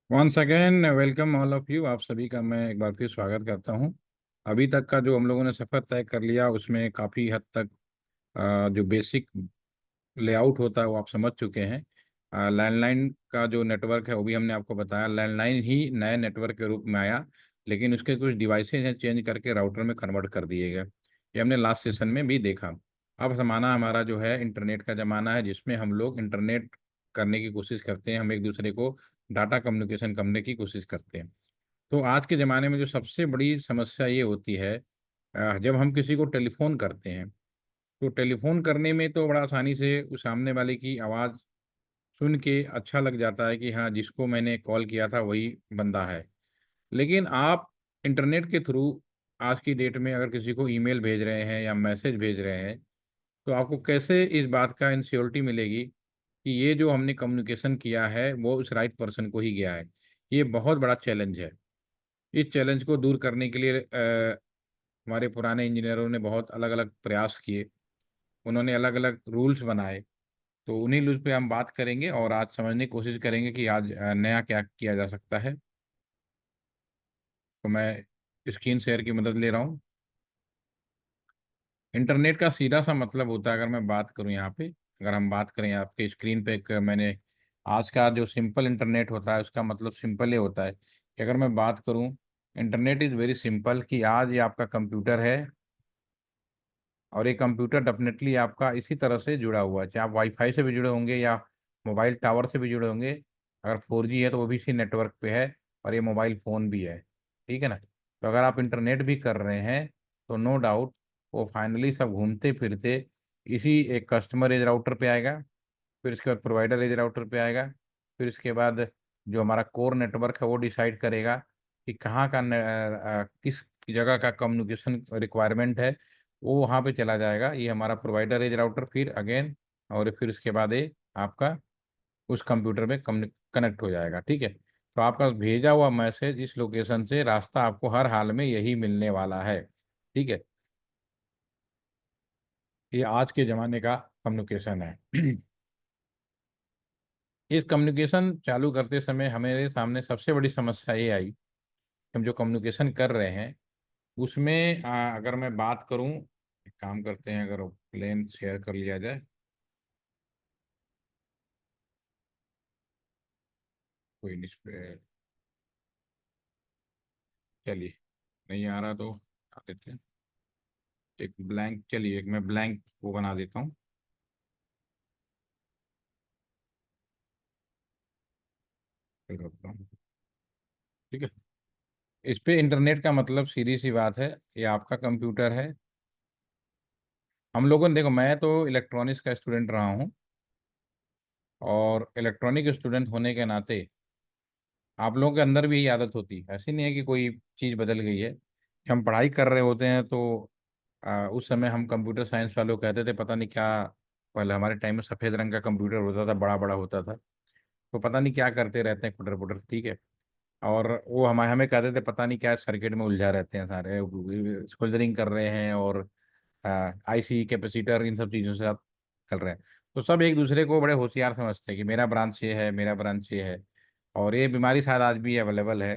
Once again welcome all of you. आप सभी का मैं एक बार फिर स्वागत करता हूं। अभी तक का जो हम लोगों ने सफ़र तय कर लिया उसमें काफ़ी हद तक जो बेसिक लेआउट होता है वो आप समझ चुके हैं। लैंडलाइन का जो नेटवर्क है वो भी हमने आपको बताया। लैंडलाइन ही नए नेटवर्क के रूप में आया, लेकिन उसके कुछ डिवाइसेज हैं चेंज करके राउटर में कन्वर्ट कर दिए गए। ये हमने लास्ट सेशन में भी देखा। अब ज़माना हमारा जो है इंटरनेट का ज़माना है, जिसमें हम लोग इंटरनेट करने की कोशिश करते हैं, हम एक दूसरे को डाटा कम्युनिकेशन करने की कोशिश करते हैं। तो आज के ज़माने में जो सबसे बड़ी समस्या ये होती है, जब हम किसी को टेलीफोन करते हैं तो टेलीफोन करने में तो बड़ा आसानी से उस सामने वाले की आवाज़ सुन के अच्छा लग जाता है कि हाँ, जिसको मैंने कॉल किया था वही बंदा है। लेकिन आप इंटरनेट के थ्रू आज की डेट में अगर किसी को ईमेल भेज रहे हैं या मैसेज भेज रहे हैं, तो आपको कैसे इस बात का इंश्योरिटी मिलेगी कि ये जो हमने कम्युनिकेशन किया है वो उस राइट पर्सन को ही गया है। ये बहुत बड़ा चैलेंज है। इस चैलेंज को दूर करने के लिए हमारे पुराने इंजीनियरों ने बहुत अलग-अलग प्रयास किए। उन्होंने अलग-अलग रूल्स बनाए। तो उन्हीं लूज़ पे हम बात करेंगे और आज समझने की कोशिश करेंगे कि आज नया क्या किया जा सकता है। तो मैं स्क्रीन शेयर की मदद ले रहा हूँ। इंटरनेट का सीधा-सा मतलब होता है, अगर मैं बात करूँ यहाँ पे, अगर हम बात करें आपके स्क्रीन पे, एक मैंने आज का जो सिंपल इंटरनेट होता है उसका मतलब सिंपल ये होता है कि अगर मैं बात करूँ, इंटरनेट इज़ वेरी सिंपल कि आज ये आपका कंप्यूटर है और ये कंप्यूटर डेफ़िनेटली आपका इसी तरह से जुड़ा हुआ है, चाहे आप वाईफ़ाई से भी जुड़े होंगे या मोबाइल टावर से भी जुड़े होंगे। अगर 4G है तो वो भी इसी नेटवर्क पे है और ये मोबाइल फ़ोन भी है, ठीक है ना? तो अगर आप इंटरनेट भी कर रहे हैं, तो नो डाउट वो फाइनली सब घूमते-फिरते इसी एक कस्टमर एज राउटर पे आएगा, फिर इसके बाद प्रोवाइडर एज राउटर पे आएगा, फिर इसके बाद जो हमारा कोर नेटवर्क है वो डिसाइड करेगा कि कहाँ का किस जगह का कम्युनिकेशन रिक्वायरमेंट है, वो वहाँ पे चला जाएगा। ये हमारा प्रोवाइडर एज राउटर फिर अगेन, और फिर इसके बाद ये आपका उस कंप्यूटर में कनेक्ट हो जाएगा, ठीक है? तो आपका भेजा हुआ मैसेज इस लोकेशन से रास्ता आपको हर हाल में यही मिलने वाला है, ठीक है? ये आज के ज़माने का कम्युनिकेशन है। इस कम्युनिकेशन चालू करते समय हमारे सामने सबसे बड़ी समस्या ये आई, हम जो कम्युनिकेशन कर रहे हैं उसमें अगर मैं बात करूं, एक काम करते हैं, अगर प्लेन शेयर कर लिया जाए, कोई नहीं, इस पे चलिए, नहीं आ रहा तो आ देते हैं। एक ब्लैंक, चलिए एक मैं ब्लैंक वो बना देता हूँ, फिर रखता हूँ, ठीक है? इस पे इंटरनेट का मतलब सीधी सी बात है, ये आपका कंप्यूटर है। हम लोगों ने, देखो मैं तो इलेक्ट्रॉनिक्स का स्टूडेंट रहा हूँ और इलेक्ट्रॉनिक स्टूडेंट होने के नाते आप लोगों के अंदर भी यही आदत होती है, ऐसी नहीं है कि कोई चीज़ बदल गई है। हम पढ़ाई कर रहे होते हैं तो उस समय हम कंप्यूटर साइंस वालों को कहते थे पता नहीं क्या, पहले हमारे टाइम में सफ़ेद रंग का कंप्यूटर होता था, बड़ा बड़ा होता था, तो पता नहीं क्या करते रहते हैं फुटर फुटर, ठीक है? और वो हमें हमें कहते थे पता नहीं क्या सर्किट में उलझा रहते हैं सारे, सोल्डरिंग कर रहे हैं और आईसी कैपेसिटर इन सब चीज़ों से आप कर रहे हैं। तो सब एक दूसरे को बड़े होशियार समझते हैं कि मेरा ब्रांच ये है, मेरा ब्रांच ये है, और ये बीमारी शायद आज भी अवेलेबल है,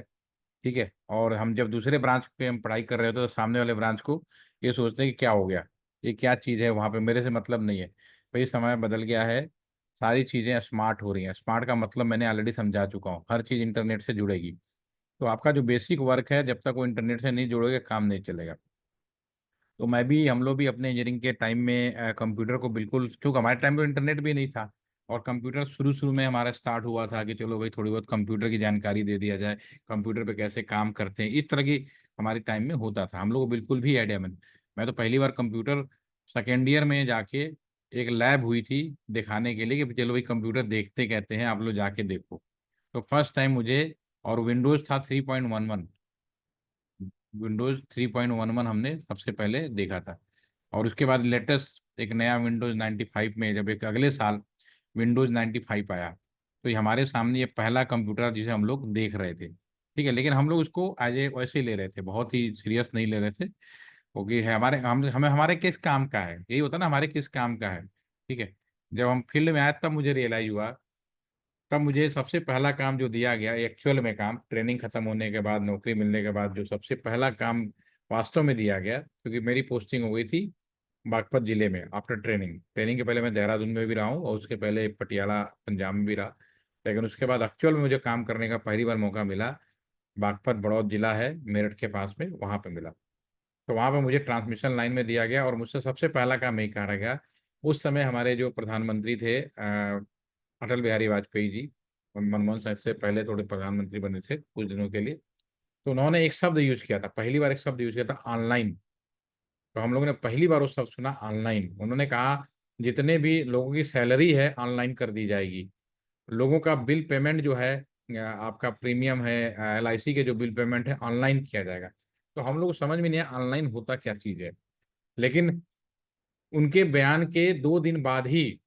ठीक है? और हम जब दूसरे ब्रांच पे हम पढ़ाई कर रहे होते हैं तो सामने वाले ब्रांच को ये सोचते हैं कि क्या हो गया, ये क्या चीज़ है, वहाँ पे मेरे से मतलब नहीं है। भाई समय बदल गया है, सारी चीज़ें स्मार्ट हो रही हैं। स्मार्ट का मतलब मैंने ऑलरेडी समझा चुका हूँ, हर चीज़ इंटरनेट से जुड़ेगी। तो आपका जो बेसिक वर्क है जब तक वो इंटरनेट से नहीं जुड़ोगे काम नहीं चलेगा। तो मैं भी, हम लोग भी अपने इंजीनियरिंग के टाइम में कंप्यूटर को बिल्कुल, क्योंकि हमारे टाइम पे इंटरनेट भी नहीं था और कंप्यूटर शुरू-शुरू में हमारा स्टार्ट हुआ था कि चलो भाई थोड़ी बहुत कंप्यूटर की जानकारी दे दिया जाए, कंप्यूटर पे कैसे काम करते हैं, इस तरह की हमारे टाइम में होता था। हम लोग को बिल्कुल भी आइडिया में नहीं। मैं तो पहली बार कंप्यूटर सेकंड ईयर में जाके एक लैब हुई थी दिखाने के लिए कि चलो भाई कंप्यूटर देखते कहते हैं, आप लोग जाके देखो। तो फर्स्ट टाइम मुझे, और विंडोज़ था 3.11, विंडोज़ 3.11 हमने सबसे पहले देखा था। और उसके बाद लेटेस्ट एक नया विंडोज़ 95 में, जब एक अगले साल विंडोज़ 95 आया, तो ये हमारे सामने ये पहला कंप्यूटर जिसे हम लोग देख रहे थे, ठीक है? लेकिन हम लोग उसको एज़ ए वैसे ही ले रहे थे, बहुत ही सीरियस नहीं ले रहे थे, क्योंकि है हमारे, हम हमें हमारे किस काम का है, यही होता है ना, हमारे किस काम का है, ठीक है? जब हम फील्ड में आए तब मुझे रियलाइज़ हुआ, तब मुझे सबसे पहला काम जो दिया गया एक्चुअल में, काम ट्रेनिंग खत्म होने के बाद, नौकरी मिलने के बाद, जो सबसे पहला काम वास्तव में दिया गया, क्योंकि मेरी पोस्टिंग हो गई थी बागपत जिले में आफ्टर ट्रेनिंग। ट्रेनिंग के पहले मैं देहरादून में भी रहा हूँ और उसके पहले पटियाला पंजाब में भी रहा, लेकिन उसके बाद एक्चुअल में मुझे काम करने का पहली बार मौका मिला बागपत, बड़ौद जिला है मेरठ के पास में, वहां पे मिला। तो वहां पे मुझे ट्रांसमिशन लाइन में दिया गया और मुझसे सबसे पहला काम यही कहा गया। उस समय हमारे जो प्रधानमंत्री थे अटल बिहारी वाजपेयी जी, मनमोहन सिंह से पहले थोड़े प्रधानमंत्री बने थे कुछ दिनों के लिए, तो उन्होंने एक शब्द यूज किया था, पहली बार एक शब्द यूज किया था, ऑनलाइन। तो हम लोगों ने पहली बार वो शब्द सुना, ऑनलाइन। उन्होंने कहा जितने भी लोगों की सैलरी है ऑनलाइन कर दी जाएगी, लोगों का बिल पेमेंट जो है, आपका प्रीमियम है, LIC के जो बिल पेमेंट है, ऑनलाइन किया जाएगा। तो हम लोग को समझ में नहीं आया ऑनलाइन होता क्या चीज़ है, लेकिन उनके बयान के 2 दिन बाद ही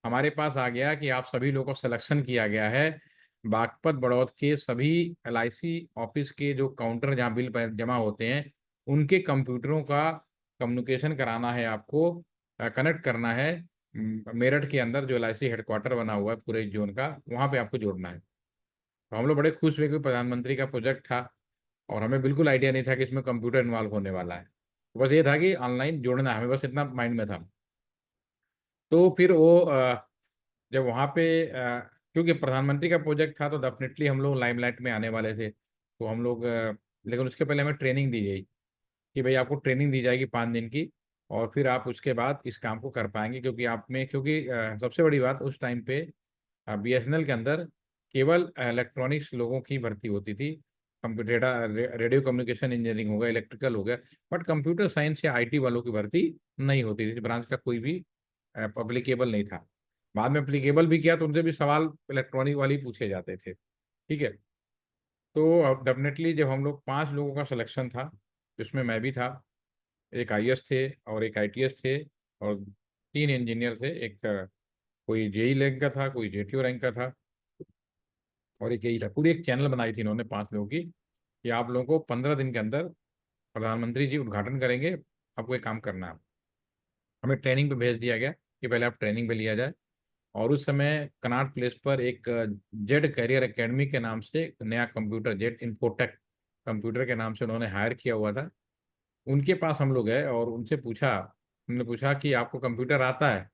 हमारे पास आ गया कि आप सभी लोगों को सिलेक्शन किया गया है। बागपत बड़ौद के सभी LIC ऑफिस के जो काउंटर जहाँ बिल जमा होते हैं, उनके कंप्यूटरों का कम्युनिकेशन कराना है आपको, कनेक्ट करना है मेरठ के अंदर जो LIC हेडक्वार्टर बना हुआ है पूरे जोन का, वहाँ पे आपको जोड़ना है। तो हम लोग बड़े खुश हुए कि प्रधानमंत्री का प्रोजेक्ट था और हमें बिल्कुल आइडिया नहीं था कि इसमें कंप्यूटर इन्वॉल्व होने वाला है। तो बस ये था कि ऑनलाइन जोड़ना है, हमें बस इतना माइंड में था। तो फिर वो जब वहाँ पे क्योंकि प्रधानमंत्री का प्रोजेक्ट था तो डेफिनेटली हम लोग लाइमलाइट में आने वाले थे, तो हम लोग लेकिन उसके पहले हमें ट्रेनिंग दी गई कि भाई आपको ट्रेनिंग दी जाएगी 5 दिन की, और फिर आप उसके बाद इस काम को कर पाएंगे, क्योंकि आप में, क्योंकि सबसे बड़ी बात उस टाइम पे BSNL के अंदर केवल इलेक्ट्रॉनिक्स लोगों की भर्ती होती थी। कंप्यूटर, रेडियो कम्युनिकेशन इंजीनियरिंग हो गया, इलेक्ट्रिकल हो गया, बट कंप्यूटर साइंस या IT वालों की भर्ती नहीं होती थी। ब्रांच का कोई भी अप्लीकेबल नहीं था। बाद में अप्लीकेबल भी किया तो उनसे भी सवाल इलेक्ट्रॉनिक वाले ही पूछे जाते थे। ठीक है। तो अब डेफिनेटली जब हम लोग 5 लोगों का सिलेक्शन था, जिसमें मैं भी था, एक IS थे और एक ITS थे और 3 इंजीनियर थे, एक कोई JE रैंक का था, कोई JTO रैंक का था और एक यही था। पूरी एक चैनल बनाई थी इन्होंने 5 लोगों की कि आप लोगों को 15 दिन के अंदर प्रधानमंत्री जी उद्घाटन करेंगे, आपको एक काम करना है। हमें ट्रेनिंग पे भेज दिया गया कि पहले आप ट्रेनिंग पे लिया जाए। और उस समय कनॉट प्लेस पर एक जेड कैरियर एकेडमी के नाम से एक नया कंप्यूटर, जेड इन्फोटेक कंप्यूटर के नाम से उन्होंने हायर किया हुआ था। उनके पास हम लोग गए और उनसे पूछा, उन्होंने पूछा कि आपको कंप्यूटर आता है?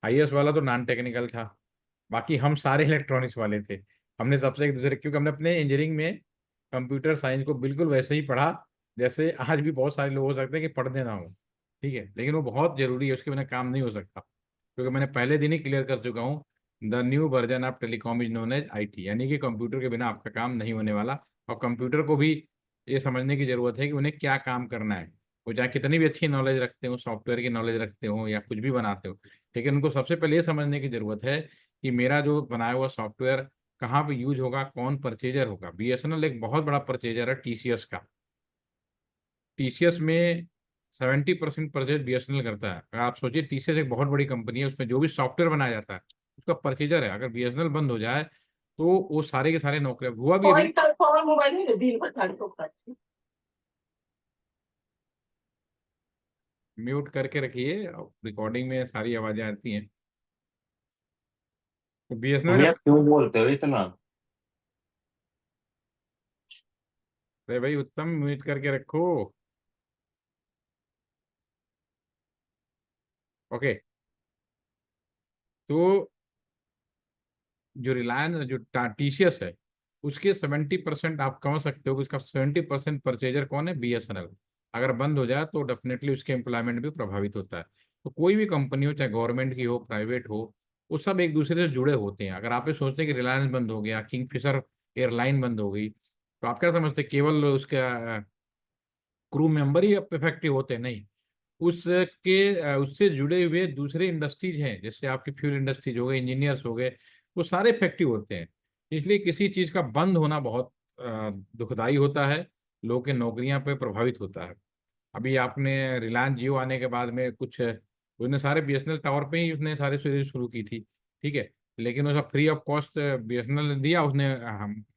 IS वाला तो नॉन टेक्निकल था, बाकी हम सारे इलेक्ट्रॉनिक्स वाले थे। हमने सबसे एक दूसरे, क्योंकि हमने अपने इंजीनियरिंग में कंप्यूटर साइंस को बिल्कुल वैसे ही पढ़ा जैसे आज भी बहुत सारे लोग हो सकते हैं कि पढ़ने ना हो। ठीक है, लेकिन वो बहुत जरूरी है, उसके बिना काम नहीं हो सकता, क्योंकि मैंने पहले दिन ही क्लियर कर चुका हूँ, the new version of telecom is known as IT, यानी कि कंप्यूटर के बिना आपका काम नहीं होने वाला। और कंप्यूटर को भी ये समझने की जरूरत है कि उन्हें क्या काम करना है। वो चाहे कितनी भी अच्छी नॉलेज रखते हो, सॉफ्टवेयर की नॉलेज रखते हो या कुछ भी बनाते हो, लेकिन उनको सबसे पहले ये समझने की जरूरत है कि मेरा जो बनाया हुआ सॉफ्टवेयर कहाँ पे यूज होगा, कौन परचेजर होगा। BSNL एक बहुत बड़ा परचेजर है TCS का। TCS में 70% परचेज BSNL करता है। अगर आप सोचिए, TCS एक बहुत बड़ी कंपनी है, उसमें जो भी सॉफ्टवेयर बनाया जाता है उसका परचेजर है। अगर BSNL बंद हो जाए तो वो सारे के सारे नौकरियां, हुआ भी अभी। मोबाइल में दिन भर चार्ज होता है। म्यूट करके रखिए, रिकॉर्डिंग में सारी आवाजें आती हैं। तो BSNL तुम का, यार क्यों बोलते हो इतना? अरे भाई उत्तम, म्यूट करके रखो। ओके। तो जो रिलायंस, जो TCS है, उसके 70%, आप कह सकते हो कि उसका 70% परचेजर कौन है? BSNL। अगर बंद हो जाए तो डेफिनेटली उसके एम्प्लॉयमेंट भी प्रभावित होता है। तो कोई भी कंपनी हो, चाहे गवर्नमेंट की हो, प्राइवेट हो, वो सब एक दूसरे से जुड़े होते हैं। अगर आप ये सोचते हैं कि रिलायंस बंद हो गया, किंगफिशर एयरलाइन बंद हो गई, तो आप क्या समझते हैं केवल उसका क्रू मेंबर ही इफेक्टिव होते हैं? नहीं, उससे जुड़े हुए दूसरे इंडस्ट्रीज हैं, जैसे आपकी फ्यूल इंडस्ट्रीज हो गए, इंजीनियर्स हो गए, वो सारे इफेक्टिव होते हैं। इसलिए किसी चीज का बंद होना बहुत दुखदाई होता है, लोगों की नौकरियां पे प्रभावित होता है। अभी आपने रिलायंस जियो आने के बाद में कुछ, उसने सारे BSNL टावर पे ही उसने सारी सर्विस शुरू की थी। ठीक है, लेकिन उसका फ्री ऑफ कॉस्ट BSNL ने दिया, उसने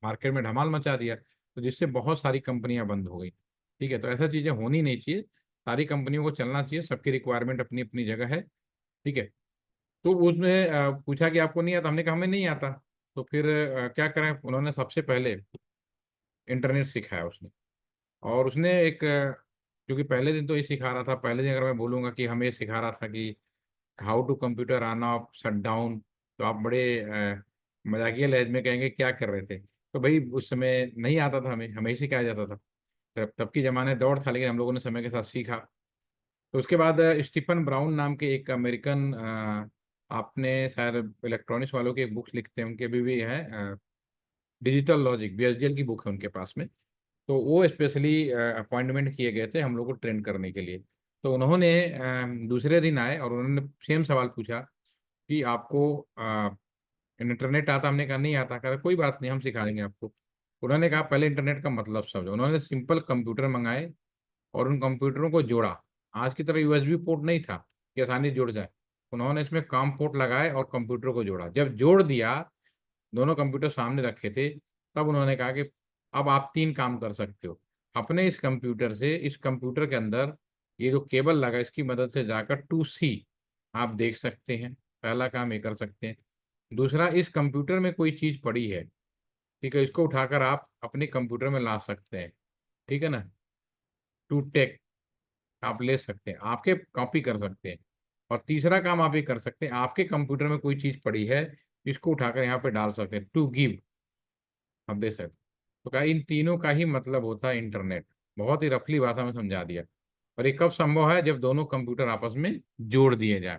मार्केट में धमाल मचा दिया, तो जिससे बहुत सारी कंपनियां बंद हो गई। ठीक है, तो ऐसा चीजें होनी नहीं चाहिए, सारी कंपनियों को चलना चाहिए, सबकी रिक्वायरमेंट अपनी अपनी जगह है। ठीक है। तो उसने पूछा कि आपको नहीं आता, हमने कहा हमें नहीं आता। तो फिर क्या करें, उन्होंने सबसे पहले इंटरनेट सिखाया उसने। और उसने एक क्योंकि पहले दिन तो ये सिखा रहा था, पहले दिन अगर मैं बोलूंगा कि हमें ये सिखा रहा था कि how to computer on off shut down, तो आप बड़े मजाकिया लहज में कहेंगे क्या कर रहे थे। तो भाई उस समय नहीं आता था, हमें हमें ही सिखाया जाता था। तब की जमाने दौड़ था, लेकिन हम लोगों ने समय के साथ सीखा। तो उसके बाद स्टीफन ब्राउन नाम के एक अमेरिकन, आपने शायद इलेक्ट्रॉनिक्स वालों की एक बुक्स लिखते हैं, उनके भी है, डिजिटल लॉजिक, बीएसडीएल की बुक है उनके पास में। तो वो स्पेशली अपॉइंटमेंट किए गए थे हम लोग को ट्रेन करने के लिए। तो उन्होंने दूसरे दिन आए और उन्होंने सेम सवाल पूछा कि आपको इंटरनेट आता? हमने कहा नहीं आता। कहा कोई बात नहीं, हम सिखा देंगे आपको। उन्होंने कहा पहले इंटरनेट का मतलब समझो। उन्होंने सिंपल कंप्यूटर मंगाए और उन कंप्यूटरों को जोड़ा। आज की तरह यूएसबी पोर्ट नहीं था कि आसानी से जुड़ जाए। उन्होंने इसमें काम पोर्ट लगाए और कंप्यूटर को जोड़ा। जब जोड़ दिया, दोनों कंप्यूटर सामने रखे थे, तब उन्होंने कहा कि अब आप तीन काम कर सकते हो। अपने इस कंप्यूटर से, इस कंप्यूटर के अंदर ये जो केबल लगा इसकी मदद से जाकर टू सी आप देख सकते हैं। पहला काम ये कर सकते हैं। दूसरा, इस कंप्यूटर में कोई चीज पड़ी है, ठीक है, इसको उठाकर आप अपने कंप्यूटर में ला सकते हैं। ठीक है ना, टू टेक आप ले सकते हैं, आपके कॉपी कर सकते हैं। और तीसरा काम आप ये कर सकते हैं, आपके कंप्यूटर में कोई चीज पड़ी है, इसको उठाकर यहाँ पे डाल सकते हैं, टू गिव आप दे सकते हैं। तो कहा इन तीनों का ही मतलब होता है इंटरनेट। बहुत ही रफली भाषा में समझा दिया। और ये कब संभव है? जब दोनों कंप्यूटर आपस में जोड़ दिए जाए।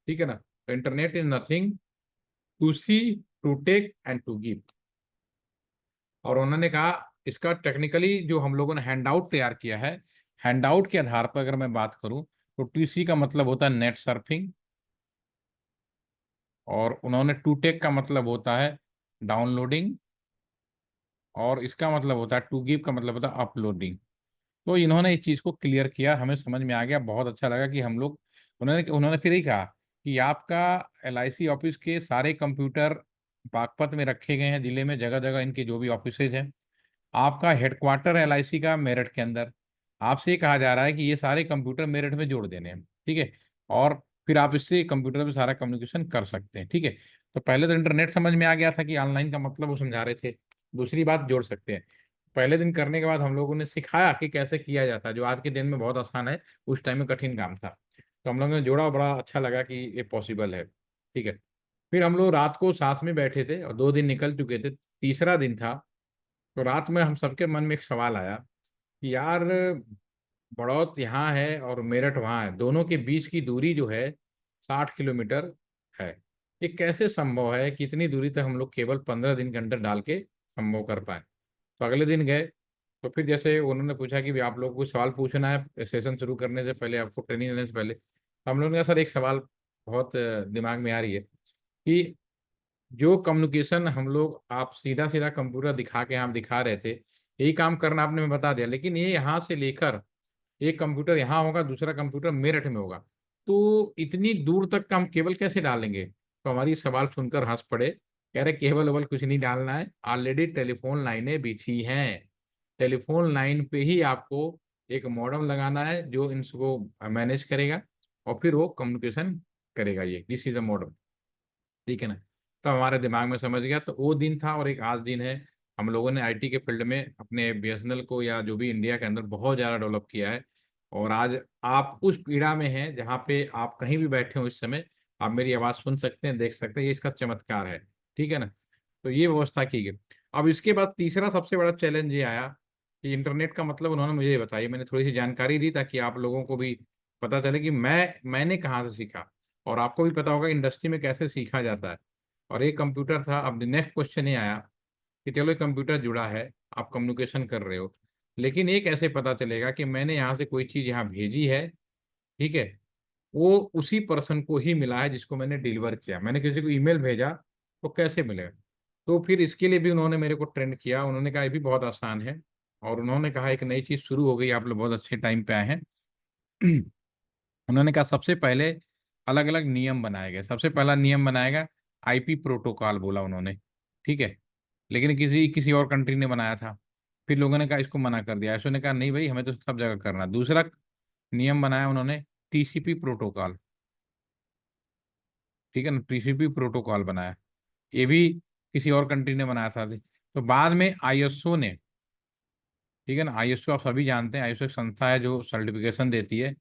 ठीक है ना। तो internet is nothing to see, to take and to give. और उन्होंने कहा इसका टेक्निकली जो हम लोगों ने हैंडआउट तैयार किया है, हैंडआउट के आधार पर अगर मैं बात करूं, तो टीसी का मतलब होता है नेट सर्फिंग। और उन्होंने टू टेक का मतलब होता है डाउनलोडिंग। और इसका मतलब होता है टू गिव का मतलब होता है अपलोडिंग। तो इन्होंने इस चीज़ को क्लियर किया, हमें समझ में आ गया, बहुत अच्छा लगा कि हम लोग, उन्होंने उन्होंने फिर ही कहा कि आपका एलआईसी ऑफिस के सारे कंप्यूटर बागपत में रखे गए हैं, जिले में जगह जगह इनके जो भी ऑफिसेज हैं। आपका हेडक्वार्टर है एलआईसी का मेरठ के अंदर। आपसे ये कहा जा रहा है कि ये सारे कंप्यूटर मेरठ में जोड़ देने हैं। ठीक है। और फिर आप इससे कंप्यूटर पे सारा कम्युनिकेशन कर सकते हैं। ठीक है। तो पहले तो इंटरनेट समझ में आ गया था कि ऑनलाइन का मतलब वो समझा रहे थे। दूसरी बात, जोड़ सकते हैं। पहले दिन करने के बाद हम लोगों ने सिखाया कि कैसे किया जाता है, जो आज के दिन में बहुत आसान है, उस टाइम में कठिन काम था। तो हम लोगों ने जोड़ा और बड़ा अच्छा लगा कि ये पॉसिबल है। ठीक है। फिर हम लोग रात को साथ में बैठे थे और 2 दिन निकल चुके थे, तीसरा दिन था। तो रात में हम सबके मन में एक सवाल आया कि यार, बड़ौत यहाँ है और मेरठ वहाँ है, दोनों के बीच की दूरी जो है 60 किलोमीटर है। ये कैसे संभव है कि इतनी दूरी तक हम लोग केवल 15 दिन के अंदर डाल के संभव कर पाए? तो अगले दिन गए। तो फिर जैसे उन्होंने पूछा कि भी आप लोग को सवाल पूछना है सेशन शुरू करने से पहले, आपको ट्रेनिंग देने से पहले। तो हम लोगों ने कहा सर एक सवाल बहुत दिमाग में आ रही है कि जो कम्युनिकेशन हम लोग, आप सीधा सीधा कंप्यूटर दिखा के हम दिखा रहे थे, यही काम करना आपने हमें बता दिया, लेकिन ये यहाँ से लेकर एक कंप्यूटर यहाँ होगा, दूसरा कंप्यूटर मेरठ में होगा, तो इतनी दूर तक का हम केबल कैसे डालेंगे? तो हमारी सवाल सुनकर हंस पड़े, कह रहे केबल वेबल कुछ नहीं डालना है, ऑलरेडी टेलीफोन लाइनें बिछी हैं। टेलीफोन लाइन पे ही आपको एक मॉडेम लगाना है जो इनको मैनेज करेगा, और फिर वो कम्युनिकेशन करेगा। ये दिस इज अ मॉडेम। ठीक है ना। तो हमारे दिमाग में समझ गया। तो वो दिन था और एक आज दिन है। हम लोगों ने आईटी के फील्ड में अपने बीएसएनएल को, या जो भी इंडिया के अंदर, बहुत ज़्यादा डेवलप किया है। और आज आप उस पीढ़ा में हैं जहाँ पे आप कहीं भी बैठे हो इस समय, आप मेरी आवाज़ सुन सकते हैं, देख सकते हैं। ये इसका चमत्कार है। ठीक है ना। तो ये व्यवस्था की गई। अब इसके बाद तीसरा सबसे बड़ा चैलेंज ये आया कि इंटरनेट का मतलब उन्होंने मुझे बताई, मैंने थोड़ी सी जानकारी दी ताकि आप लोगों को भी पता चले कि मैंने कहाँ से सीखा, और आपको भी पता होगा इंडस्ट्री में कैसे सीखा जाता है। और एक कंप्यूटर था। अब नेक्स्ट क्वेश्चन ये आया कि चलो ये कंप्यूटर जुड़ा है, आप कम्युनिकेशन कर रहे हो, लेकिन ये कैसे पता चलेगा कि मैंने यहाँ से कोई चीज़ यहाँ भेजी है, ठीक है, वो उसी पर्सन को ही मिला है जिसको मैंने डिलीवर किया? मैंने किसी को ईमेल भेजा तो कैसे मिलेगा? तो फिर इसके लिए भी उन्होंने मेरे को ट्रेंड किया। उन्होंने कहा ये भी बहुत आसान है। और उन्होंने कहा एक नई चीज़ शुरू हो गई, आप लोग बहुत अच्छे टाइम पे आए हैं। उन्होंने कहा सबसे पहले अलग अलग नियम बनाए गए। सबसे पहला नियम बनाएगा आईपी प्रोटोकॉल, बोला उन्होंने। ठीक है। लेकिन किसी किसी और कंट्री ने बनाया था। फिर लोगों ने कहा इसको मना कर दिया, ऐसो ने कहा नहीं भाई, हमें तो सब जगह करना। दूसरा नियम बनाया उन्होंने टीसीपी प्रोटोकॉल। ठीक है ना, टीसीपी प्रोटोकॉल बनाया। ये भी किसी और कंट्री ने बनाया था। तो बाद में आईएसओ ने, ठीक है ना, आईएसओ आप सभी जानते हैं, आईएसओ एक संस्था है जो सर्टिफिकेशन देती है।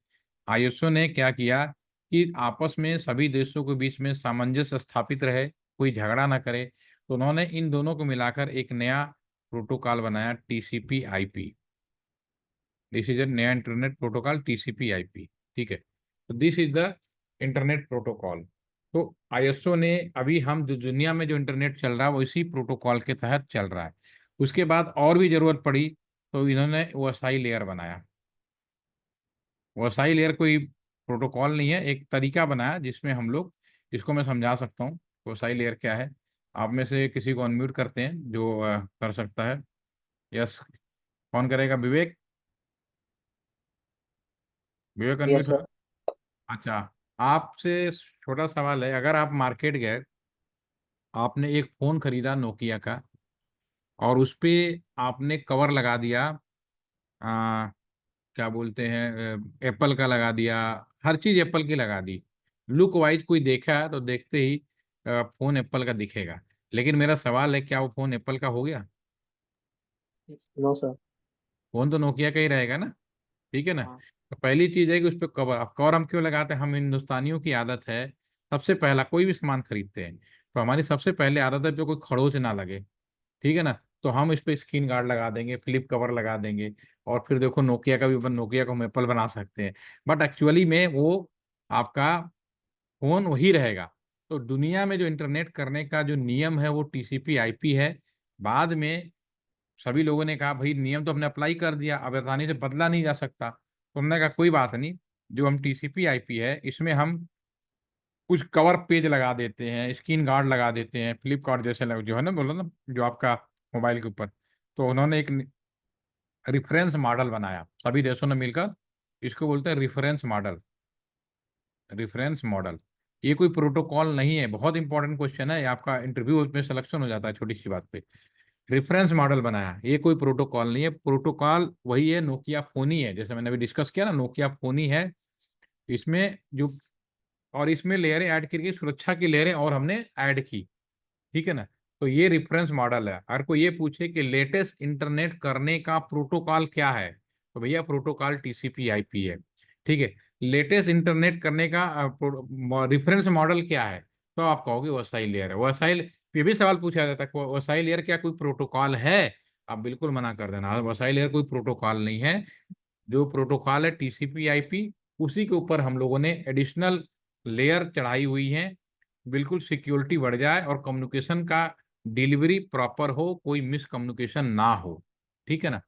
आईएसओ ने क्या किया कि आपस में सभी देशों के बीच में सामंजस्य स्थापित रहे, कोई झगड़ा ना करे, तो उन्होंने इन दोनों को मिलाकर एक नया प्रोटोकॉल बनाया, TCP IP. This is a नया इंटरनेट प्रोटोकॉल, टीसीपी आईपी। ठीक है, तो this is the internet protocol. तो आईएसओ ने, अभी हम जो दुनिया में जो इंटरनेट चल रहा है वो इसी प्रोटोकॉल के तहत चल रहा है। उसके बाद और भी जरूरत पड़ी तो इन्होंने वसाई लेयर बनाया। वसाई लेयर कोई प्रोटोकॉल नहीं है, एक तरीका बनाया जिसमें हम लोग, इसको मैं समझा सकता हूँ वसाई लेयर क्या है। आप में से किसी को अनम्यूट करते हैं जो कर सकता है। यस, कौन करेगा? विवेक, विवेक यस अनम्यूट हो। सर। अच्छा, आपसे छोटा सवाल है, अगर आप मार्केट गए, आपने एक फोन खरीदा नोकिया का, और उस पे आपने कवर लगा दिया, आ, क्या बोलते हैं, एप्पल का लगा दिया, हर चीज एप्पल की लगा दी, लुक वाइज कोई देखा है तो देखते ही फोन एप्पल का दिखेगा। लेकिन मेरा सवाल है, क्या वो फोन एप्पल का हो गया? No sir. फोन तो नोकिया का ही रहेगा ना, ठीक है ना। हाँ। तो पहली चीज है कि उस पर कवर, अब कवर हम क्यों लगाते हैं? हम हिंदुस्तानियों की आदत है, सबसे पहला कोई भी सामान खरीदते हैं तो हमारी सबसे पहले आदत है पे कोई खड़ोच ना लगे, ठीक है ना। तो हम इस पे स्क्रीन गार्ड लगा देंगे, फ्लिप कवर लगा देंगे, और फिर देखो नोकिया का भी, नोकिया को हम एप्पल बना सकते हैं, बट एक्चुअली में वो आपका फोन वही रहेगा। तो दुनिया में जो इंटरनेट करने का जो नियम है वो टीसीपी आईपी है। बाद में सभी लोगों ने कहा भाई नियम तो हमने अप्लाई कर दिया, अब आसानी से बदला नहीं जा सकता, तो हमने कहा कोई बात नहीं, जो हम टीसीपी आईपी है इसमें हम कुछ कवर पेज लगा देते हैं, स्क्रीन गार्ड लगा देते हैं, फ्लिपकार्ट जैसे जो है ना, बोलो ना, जो आपका मोबाइल के ऊपर। तो उन्होंने एक रिफरेंस मॉडल बनाया, सभी देशों ने मिलकर, इसको बोलते हैं रिफरेंस मॉडल। रिफरेंस मॉडल, ये कोई प्रोटोकॉल नहीं है, बहुत इंपॉर्टेंट क्वेश्चन है ये, आपका इंटरव्यू में सिलेक्शन हो जाता है छोटी सी बात पे। रेफरेंस मॉडल बनाया, ये कोई प्रोटोकॉल नहीं है, प्रोटोकॉल वही है, नोकिया फोन ही है, जैसे मैंने अभी डिस्कस किया ना, नोकिया फोन ही है। इसमें जो, और इसमें लेयरें ऐड की गई, सुरक्षा की लेयरें और हमने ऐड की, ठीक है ना। तो ये रेफरेंस मॉडल है। अगर कोई ये पूछे कि लेटेस्ट इंटरनेट करने का प्रोटोकॉल क्या है, तो भैया प्रोटोकॉल टीसीपी आईपी है, ठीक है। लेटेस्ट इंटरनेट करने का रेफरेंस मॉडल क्या है, तो आप कहोगे वसाई लेयर है। वसाइल, ये भी सवाल पूछा जाता है, वसाई लेयर क्या कोई प्रोटोकॉल है? आप बिल्कुल मना कर देना, वसाई लेयर कोई प्रोटोकॉल नहीं है। जो प्रोटोकॉल है टीसीपी आईपी, उसी के ऊपर हम लोगों ने एडिशनल लेयर चढ़ाई हुई है, बिल्कुल सिक्योरिटी बढ़ जाए और कम्युनिकेशन का डिलीवरी प्रॉपर हो, कोई मिस कम्युनिकेशन ना हो, ठीक है ना।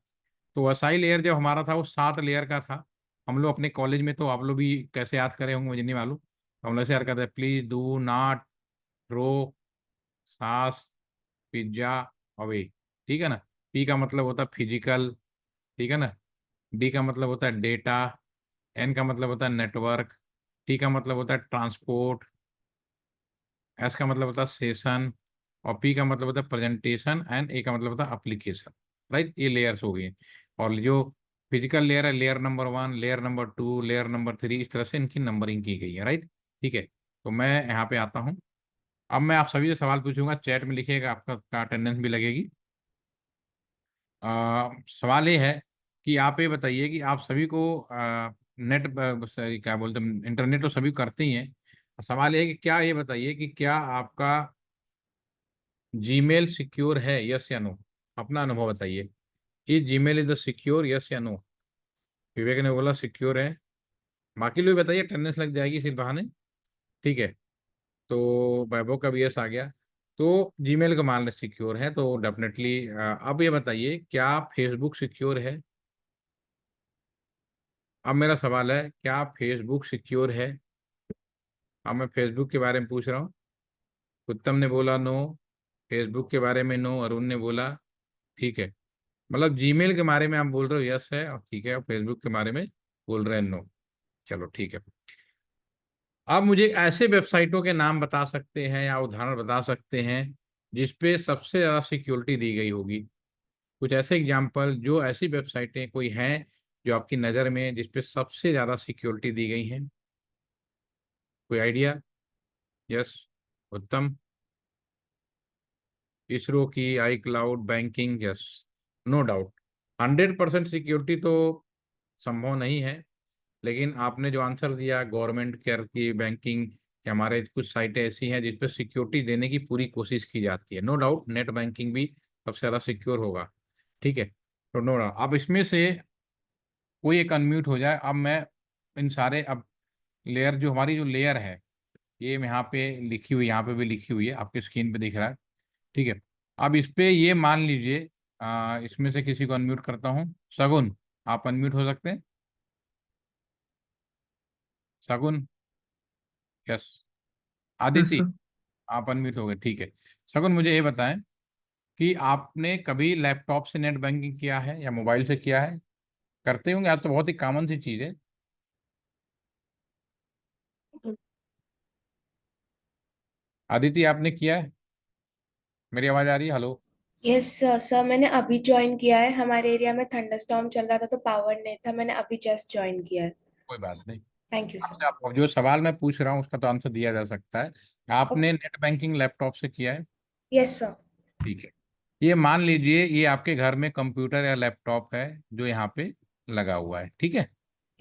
तो वसाई लेयर जब हमारा था वो 7 लेयर का था। हम लोग अपने कॉलेज में, तो आप लोग भी कैसे याद करे होंगे मुझे नहीं मालूम, तो हम लोग ऐसे याद करते हैं, प्लीज डू नॉट थ्रो सास पिज्जा अवे, ठीक है ना। पी का मतलब होता है फिजिकल, ठीक है ना। डी का मतलब होता है डेटा, एन का मतलब होता है नेटवर्क, टी का मतलब होता है ट्रांसपोर्ट, एस का मतलब होता है सेशन, और पी का मतलब होता है प्रेजेंटेशन, एंड ए का मतलब होता है एप्लीकेशन। राइट, ये लेयर्स हो गई। और जो फिजिकल लेयर है, layer number 1, layer number 2, layer number 3, इस तरह से इनकी नंबरिंग की गई है, राइट। ठीक है, तो मैं यहाँ पे आता हूँ। अब मैं आप सभी से सवाल पूछूंगा, चैट में लिखिएगा, आपका अटेंडेंस भी लगेगी। सवाल ये है कि आप ये बताइए कि आप सभी को नेट, सॉरी क्या बोलते हैं, इंटरनेट तो सभी करते ही हैं। सवाल ये है कि क्या, ये बताइए कि क्या आपका जीमेल सिक्योर है, यस या नो? अपना अनुभव बताइए, is Gmail is the secure, yes या नो? विवेक ने बोला सिक्योर है, बाकी लोग बताइए, अटेंडेंस लग जाएगी इसी बहाने, ठीक है। तो वैभव का भी यस आ गया। तो जीमेल का मान सिक्योर है तो डेफिनेटली। अब ये बताइए, क्या फेसबुक सिक्योर है? अब मेरा सवाल है, क्या फेसबुक सिक्योर है? अब मैं फेसबुक के बारे में पूछ रहा हूँ। उत्तम ने बोला नो, फेसबुक के बारे में नो, अरुण ने बोला ठीक है। मतलब जीमेल के बारे में आप बोल रहे हो यस है, और ठीक है, और फेसबुक के बारे में बोल रहे हैं नो। चलो ठीक है। आप मुझे ऐसे वेबसाइटों के नाम बता सकते हैं या उदाहरण बता सकते हैं जिसपे सबसे ज़्यादा सिक्योरिटी दी गई होगी? कुछ ऐसे एग्जाम्पल, जो ऐसी वेबसाइटें कोई हैं जो आपकी नज़र में जिसपे सबसे ज़्यादा सिक्योरिटी दी गई हैं? कोई आइडिया? यस, उत्तम। इसरो की, iCloud, banking, yes, no doubt. 100% security तो संभव नहीं है, लेकिन आपने जो आंसर दिया गवर्नमेंट केयर की बैंकिंग, कि हमारे कुछ साइटें ऐसी हैं जिस पर सिक्योरिटी देने की पूरी कोशिश की जाती है, नो डाउट नेट बैंकिंग भी सबसे ज़्यादा सिक्योर होगा। ठीक है, तो नो डाउट अब इसमें से कोई एक अनम्यूट हो जाए। अब मैं इन सारे, अब लेयर, जो हमारी जो लेयर है, ये यहाँ पे लिखी हुई, यहाँ पे भी लिखी हुई है, आपके स्क्रीन पे दिख रहा है। ठीक है, अब इस पे ये मान लीजिए, इसमें से किसी को अनम्यूट करता हूँ। शगुन, आप अनम्यूट हो सकते हैं। शगुन, यस। Yes Aditi, sir. आप अनम्यूट हो गए, ठीक है। शगुन, मुझे ये बताएं कि आपने कभी लैपटॉप से नेट बैंकिंग किया है या मोबाइल से किया है? करते होंगे, आज तो बहुत ही कॉमन सी चीज़ है। आदिति, आपने किया है? मेरी आवाज़ आ रही है? हेलो। Yes sir. सर मैंने अभी ज्वाइन किया है। हमारे एरिया में थंडरस्टॉर्म चल रहा था तो पावर नहीं था। मैंने अभी जस्ट ज्वाइन किया है। कोई बात नहीं। Thank you sir. आपसे, आप जो सवाल मैं पूछ रहा हूँ उसका तो आंसर दिया जा सकता है। आपने नेट बैंकिंग लैपटॉप से किया है? Yes sir. ठीक है। ये मान लीजिए ये आपके घर में कंप्यूटर या लैपटॉप है जो यहाँ पे लगा हुआ है, ठीक है।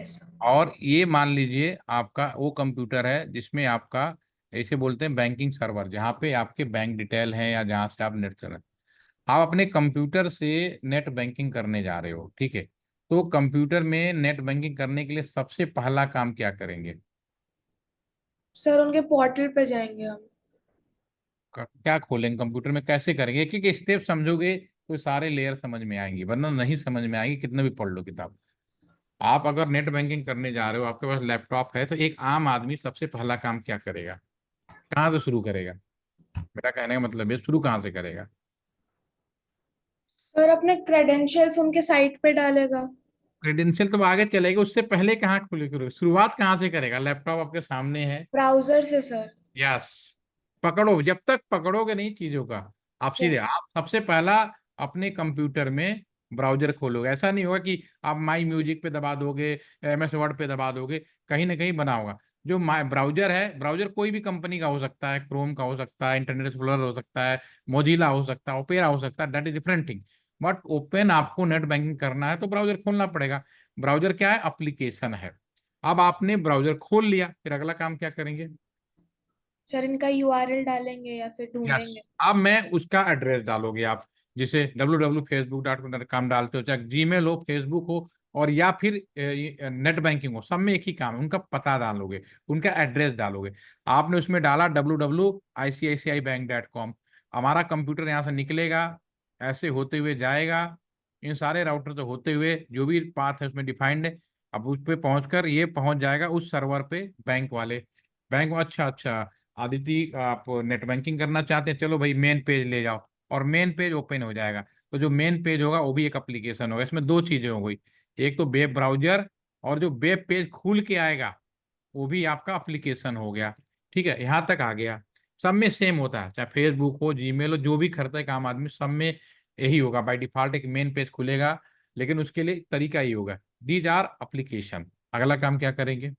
Yes sir. और ये मान लीजिए आपका वो कंप्यूटर है जिसमें आपका, ऐसे बोलते हैं बैंकिंग सर्वर, जहाँ पे आपके बैंक डिटेल हैं या जहाँ से आप नेट चला, आप अपने कंप्यूटर से नेट बैंकिंग करने जा रहे हो, ठीक है। तो कंप्यूटर में नेट बैंकिंग करने के लिए सबसे पहला काम क्या करेंगे? सर उनके पोर्टल पे जाएंगे हम। क्या खोलेंगे कंप्यूटर में, कैसे करेंगे? एक एक स्टेप समझोगे तो सारे लेयर समझ में आएंगी, वरना नहीं समझ में आएगी कितने भी पढ़ लो किताब। आप अगर नेट बैंकिंग करने जा रहे हो, आपके पास लैपटॉप है, तो एक आम आदमी सबसे पहला काम क्या करेगा? कहाँ से शुरू करेगा? मेरा कहने का मतलब है, शुरू कहाँ से करेगा? सर अपने क्रेडेंशियल्स उनके साइट पे डालेगा। क्रेडेंशियल तो आगे चलेगा, उससे पहले कहाँ खुले करोगे, शुरुआत कहाँ से करेगा? लैपटॉप आपके सामने है। ब्राउजर से सर। यस। पकड़ो, जब तक पकड़ोगे नहीं चीजों का, आप सीधे, यस। आप सबसे पहला अपने कंप्यूटर में ब्राउजर खोलोगे। ऐसा नहीं होगा कि आप माई म्यूजिक पे दबा दोगे, MS वर्ड पे दबा दोगे, कहीं ना कहीं बना होगा। जो माई ब्राउजर है, ब्राउजर कोई भी कंपनी का हो सकता है, क्रोम का हो सकता है, इंटरनेट एक्सप्लोरर हो सकता है, मोजिला हो सकता है, ओपेरा हो सकता है, that is different thing. But open आपको नेट बैंकिंग करना है तो ब्राउजर खोलना पड़ेगा। ब्राउजर क्या है? एप्लीकेशन है। अब आपने ब्राउजर खोल लिया, फिर अगला काम क्या करेंगे? सर इनका यूआरएल डालेंगे या फिर यस। ढूंढेंगे। अब मैं उसका एड्रेस डालोगे आप, जिसे www.facebook.com डालते हो, चाहे जीमेल हो, फेसबुक हो, और या फिर नेट बैंकिंग हो, सब में एक ही काम है, उनका पता डालोगे, उनका एड्रेस डालोगे। आपने उसमें डाला www.icicibank.com, हमारा कंप्यूटर यहाँ से निकलेगा, ऐसे होते हुए जाएगा, इन सारे राउटर से होते हुए, जो भी पाथ है उसमें डिफाइंड है। अब उस पे पहुंचकर ये पहुंच जाएगा उस सर्वर पे, बैंक वाले, बैंक। अच्छा अच्छा, आदिति आप नेट बैंकिंग करना चाहते हैं, चलो भाई मेन पेज ले जाओ, और मेन पेज ओपन हो जाएगा। तो जो मेन पेज होगा वो भी एक एप्लीकेशन होगा, इसमें दो चीजें हो गई, एक तो वेब ब्राउजर, और जो वेब पेज खुल के आएगा वो भी आपका एप्लीकेशन हो गया। ठीक है, यहाँ तक आ गया। सब में सेम होता है, चाहे फेसबुक हो, जीमेल हो, जो भी करता है काम आदमी, सब में यही होगा। बाय डिफॉल्ट एक मेन पेज खुलेगा, लेकिन उसके लिए तरीका ही होगा, दीज आर एप्लीकेशन। अगला काम क्या करेंगे?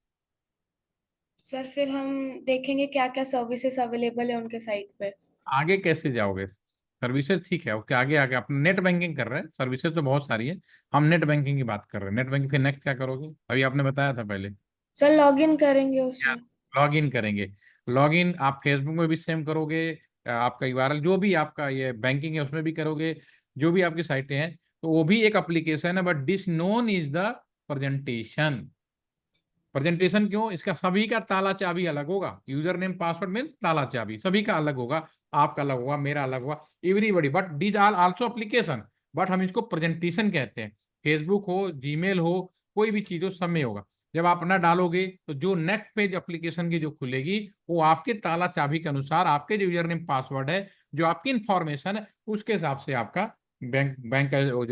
सर फिर हम देखेंगे क्या क्या सर्विसेज अवेलेबल है उनके साइट पे। आगे कैसे जाओगे? सर्विसेज ठीक है, उसके आगे आगे अपने नेट बैंकिंग कर रहे हैं, सर्विसेज तो बहुत सारी है, हम नेट बैंकिंग की बात कर रहे हैं। नेट बैंकिंग फिर नेक्स्ट क्या करोगे, अभी आपने बताया था पहले। सर लॉग इन करेंगे क्या? उसमें। लॉग इन करेंगे। लॉग इन आप फेसबुक में भी सेम करोगे, आपका यूआरएल जो भी आपका ये बैंकिंग है उसमें भी करोगे, जो भी आपकी साइटें हैं, तो वो भी एक एप्लीकेशन है, but this known is the presentation. Presentation क्यों? इसका सभी का ताला चाबी अलग होगा, यूजर नेम पासवर्ड में ताला चाबी सभी का अलग होगा, आपका अलग होगा, मेरा अलग होगा, everybody, but these are also application, but हम इसको प्रेजेंटेशन कहते हैं। फेसबुक हो, जीमेल हो, कोई भी चीज हो, सब में होगा। जब आप अपना डालोगे तो जो नेक्स्ट पेज एप्लीकेशन की जो खुलेगी, वो आपके ताला चाबी के अनुसार, आपके जो यूजर नेम पासवर्ड है, जो आपकी इंफॉर्मेशन है, उसके हिसाब से आपका बैंक बैंक का जो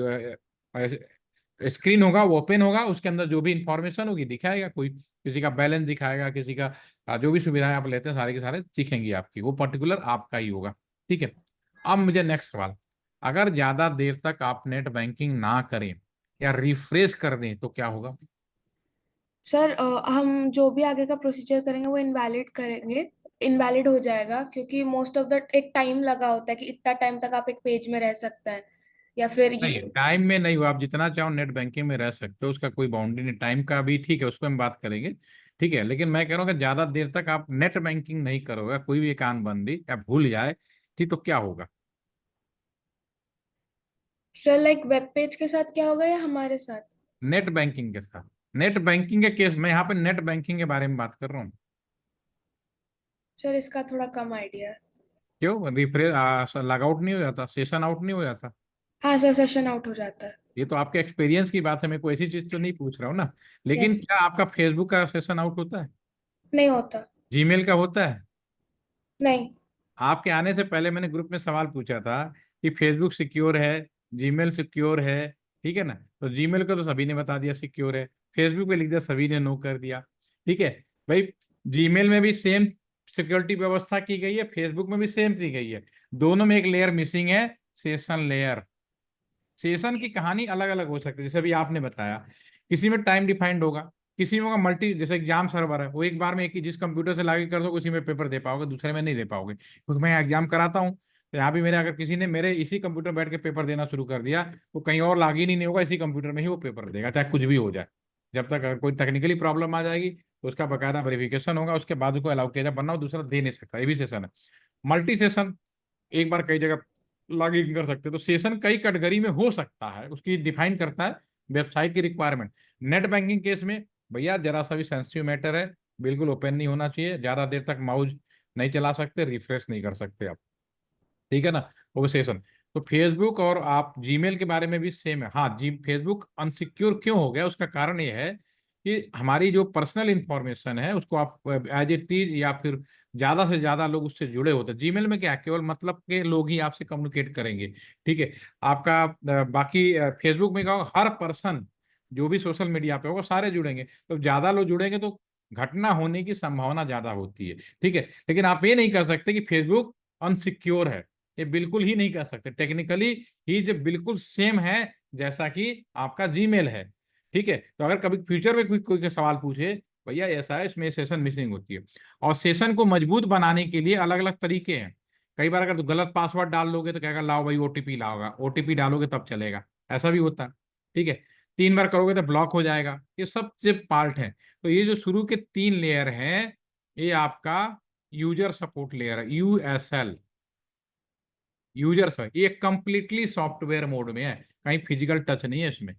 स्क्रीन होगा वो ओपन होगा, उसके अंदर जो भी इंफॉर्मेशन होगी दिखाएगा, कोई किसी का बैलेंस दिखाएगा, किसी का जो भी सुविधाएं आप लेते हैं सारे के सारे दिखेंगी आपकी, वो पर्टिकुलर आपका ही होगा। ठीक है। अब मुझे नेक्स्ट सवाल, अगर ज्यादा देर तक आप नेट बैंकिंग ना करें या रिफ्रेश कर दें तो क्या होगा? सर हम जो भी आगे का प्रोसीजर करेंगे वो इनवैलिड करेंगे। इनवैलिड हो जाएगा, क्योंकि मोस्ट ऑफ द एक टाइम लगा होता है कि इतना टाइम तक आप एक पेज में रह सकते हैं, या फिर ये। नहीं, टाइम में नहीं हुआ, आप जितना चाहो नेट बैंकिंग में रह सकते हो, उसका कोई बाउंड्री नहीं। टाइम का भी ठीक है, उस पर हम बात करेंगे। ठीक है, लेकिन मैं कह रहा हूँ कि ज्यादा देर तक आप नेट बैंकिंग नहीं करोगे, कोई भी काम बंदी या भूल जाए, ठीक, तो क्या होगा? सर लाइक वेब पेज के साथ क्या होगा या हमारे साथ? नेट बैंकिंग के साथ। नेट बैंकिंग के केस, मैं यहाँ पे नेट बैंकिंग के बारे में बात कर रहा हूँ। सर इसका थोड़ा कम आइडिया है। क्यों? रिफ्रेश लॉग आउट नहीं हो जाता, सेशन आउट नहीं हो जाता? हाँ सर, सेशन आउट हो जाता है। ये तो आपके एक्सपीरियंस की बात है, मैं कोई ऐसी चीज तो नहीं पूछ रहा हूँ ना। लेकिन यस। क्या आपका फेसबुक का सेशन आउट होता है? नहीं होता। जीमेल का होता है? नहीं। आपके आने से पहले मैंने ग्रुप में सवाल पूछा था कि फेसबुक सिक्योर है, जीमेल सिक्योर है, ठीक है ना? तो जीमेल को तो सभी ने बता दिया सिक्योर है, फेसबुक पे लिख दिया, सभी ने नो कर दिया। ठीक है भाई, जीमेल में भी सेम सिक्योरिटी व्यवस्था की गई है, फेसबुक में भी सेम की गई है। दोनों में एक लेयर मिसिंग है, सेशन लेयर। सेशन की कहानी अलग अलग हो सकती है, जैसे अभी आपने बताया, किसी में टाइम डिफाइंड होगा, किसी में होगा मल्टी, जैसे एग्जाम सर्वर है, वो एक बार में एक ही जिस कंप्यूटर से लॉगिन कर दो उसी में पेपर दे पाओगे, दूसरे में नहीं दे पाओगे, क्योंकि मैं एग्जाम कराता हूँ। तो यहाँ भी मेरे, अगर किसी ने मेरे इसी कंप्यूटर बैठ के पेपर देना शुरू कर दिया, तो कहीं और लॉगिन ही नहीं होगा, इसी कंप्यूटर में ही वो पेपर देगा, चाहे कुछ भी हो जाए। जब तक अगर कोई टेक्निकली प्रॉब्लम आ जाएगी तो उसका बकायदा वेरिफिकेशन होगा, उसके बाद उसको अलाउ किया जाए, वरना वो दूसरा दे नहीं सकता। ये भी सेशन है। मल्टी सेशन, एक बार कई जगह लॉग इन कर सकते हो। तो सेशन कई कैटेगरी में हो सकता है, उसकी डिफाइन करता है वेबसाइट की रिक्वायरमेंट। नेट बैंकिंग केस में भैया जरा सा भी सेंसिटिव मैटर है, बिल्कुल ओपन नहीं होना चाहिए, ज्यादा देर तक माउस नहीं चला सकते, रिफ्रेश नहीं कर सकते आप, ठीक है ना? वो सेशन। तो फेसबुक और आप जीमेल के बारे में भी सेम है। हाँ जी, फेसबुक अनसिक्योर क्यों हो गया, उसका कारण ये है कि हमारी जो पर्सनल इंफॉर्मेशन है उसको आप एज इट इज, या फिर ज्यादा से ज्यादा लोग उससे जुड़े होते हैं। जीमेल में क्या है, केवल मतलब के लोग ही आपसे कम्युनिकेट करेंगे, ठीक है? आपका बाकी फेसबुक में क्या होगा, हर पर्सन जो भी सोशल मीडिया पे होगा सारे जुड़ेंगे, तो ज्यादा लोग जुड़ेंगे तो घटना होने की संभावना ज्यादा होती है, ठीक है? लेकिन आप ये नहीं कर सकते कि फेसबुक अनसिक्योर है, ये बिल्कुल ही नहीं कर सकते। टेक्निकली ही जो बिल्कुल सेम है जैसा कि आपका जीमेल है, ठीक है? तो अगर कभी फ्यूचर में कोई कोई सवाल पूछे, भैया ऐसा है, इसमें सेशन मिसिंग होती है। और सेशन को मजबूत बनाने के लिए अलग अलग तरीके हैं। कई बार अगर तो गलत पासवर्ड डाल लोगे तो कहेगा लाओ भाई ओटीपी लाओगा, ओटीपी डालोगे तब चलेगा, ऐसा भी होता है, ठीक है? 3 बार करोगे तो ब्लॉक हो जाएगा। ये सब से पार्ट है। तो ये जो शुरू के 3 लेयर हैं, ये आपका यूजर सपोर्ट लेयर है, यूएसएल। यूजर्स है, ये कंप्लीटली सॉफ्टवेयर मोड में है, कहीं फिजिकल टच नहीं है इसमें,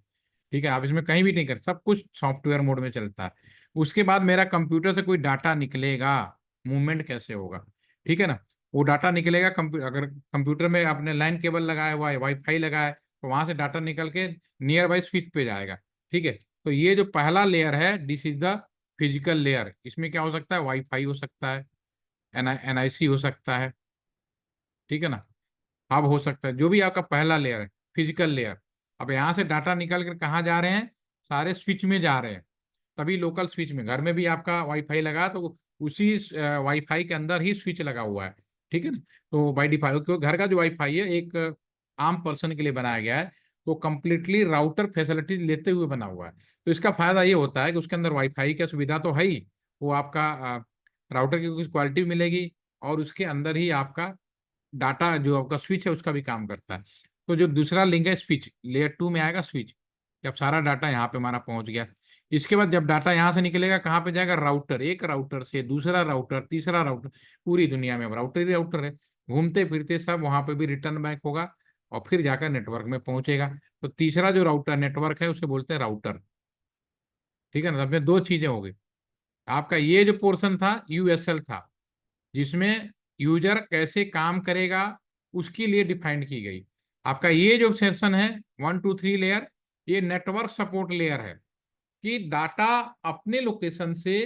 ठीक है? आप इसमें कहीं भी नहीं कर, सब कुछ सॉफ्टवेयर मोड में चलता है। उसके बाद मेरा कंप्यूटर से कोई डाटा निकलेगा, मूवमेंट कैसे होगा, ठीक है ना? वो डाटा निकलेगा, अगर कंप्यूटर में आपने लाइन केबल लगाया हुआ है, वाईफाई लगाया है, तो वहां से डाटा निकल के नियर बाई स्विच पे जाएगा, ठीक है? तो ये जो पहला लेयर है, this is the physical layer. इसमें क्या हो सकता है, वाईफाई हो सकता है, एनआईसी हो सकता है, ठीक है ना? हब हो सकता है, जो भी आपका पहला लेयर है, फिजिकल लेयर। अब यहाँ से डाटा निकल कर कहाँ जा रहे हैं, सारे स्विच में जा रहे हैं। तभी लोकल स्विच में, घर में भी आपका वाईफाई लगा तो उसी वाईफाई के अंदर ही स्विच लगा हुआ है, ठीक है ना? तो बाई डिफॉल्ट, क्योंकि घर का जो वाईफाई है एक आम पर्सन के लिए बनाया गया है, तो कंप्लीटली राउटर फैसिलिटीज लेते हुए बना हुआ है। तो इसका फायदा ये होता है कि उसके अंदर वाईफाई की सुविधा तो है ही, वो आपका राउटर की कुछ क्वालिटी मिलेगी, और उसके अंदर ही आपका डाटा जो आपका स्विच है उसका भी काम करता है। तो जो दूसरा लिंक है स्विच, लेयर 2 में आएगा स्विच। जब सारा डाटा यहाँ पे हमारा पहुंच गया, इसके बाद जब डाटा यहाँ से निकलेगा कहाँ पे जाएगा, राउटर, एक राउटर से दूसरा राउटर, तीसरा राउटर, पूरी दुनिया में अब राउटर ही राउटर है, घूमते फिरते सब वहां पे भी रिटर्न बैक होगा, और फिर जाकर नेटवर्क में पहुंचेगा। तो तीसरा जो राउटर नेटवर्क है उसे बोलते हैं राउटर, ठीक है ना? अब में 2 चीजें हो गई। आपका ये जो पोर्शन था यूएसएल था, जिसमें यूजर कैसे काम करेगा उसके लिए डिफाइंड की गई। आपका ये जो सेक्शन है 1 2 3 लेयर, ये नेटवर्क सपोर्ट लेयर है, कि डाटा अपने लोकेशन से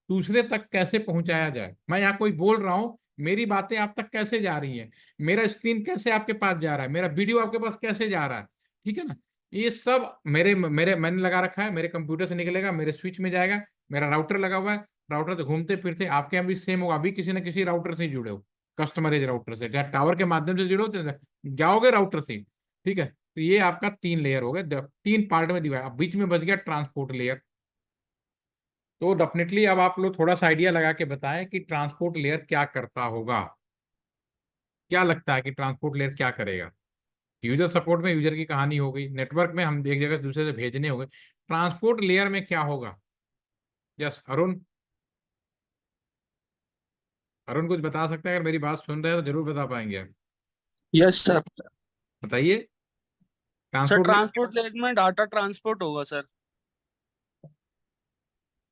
दूसरे तक कैसे पहुंचाया जाए। मैं यहाँ कोई बोल रहा हूँ, मेरी बातें आप तक कैसे जा रही हैं, मेरा स्क्रीन कैसे आपके पास जा रहा है, मेरा वीडियो आपके पास कैसे जा रहा है, ठीक है ना? ये सब मेरे मेरे मैंने लगा रखा है, मेरे कंप्यूटर से निकलेगा, मेरे स्विच में जाएगा, मेरा राउटर लगा हुआ है, राउटर से घूमते फिरते आपके यहाँ भी सेम होगा, अभी किसी न किसी राउटर से ही जुड़े हो, कस्टमरेज राउटर से, चाहे टावर के माध्यम से जुड़ो तो जाओगे राउटर से, ठीक है? तो ये आपका 3 लेयर हो गए, 3 पार्ट में दिवाइड। अब बीच में बच गया ट्रांसपोर्ट लेयर। तो डेफिनेटली अब आप लोग थोड़ा सा आइडिया लगा के बताएं कि ट्रांसपोर्ट लेयर क्या करता होगा। क्या लगता है कि ट्रांसपोर्ट लेयर क्या करेगा? यूजर सपोर्ट में यूजर की कहानी हो गई, नेटवर्क में हम एक जगह से दूसरे से भेजने हो गए, ट्रांसपोर्ट लेयर में क्या होगा? यस अरुण, अरुण कुछ बता सकते हैं? अगर मेरी बात सुन रहे हैं तो जरूर बता पाएंगे आप। Yes sir. बताइए। Sir transport layer. Transport layer में डाटा ट्रांसपोर्ट होगा सर।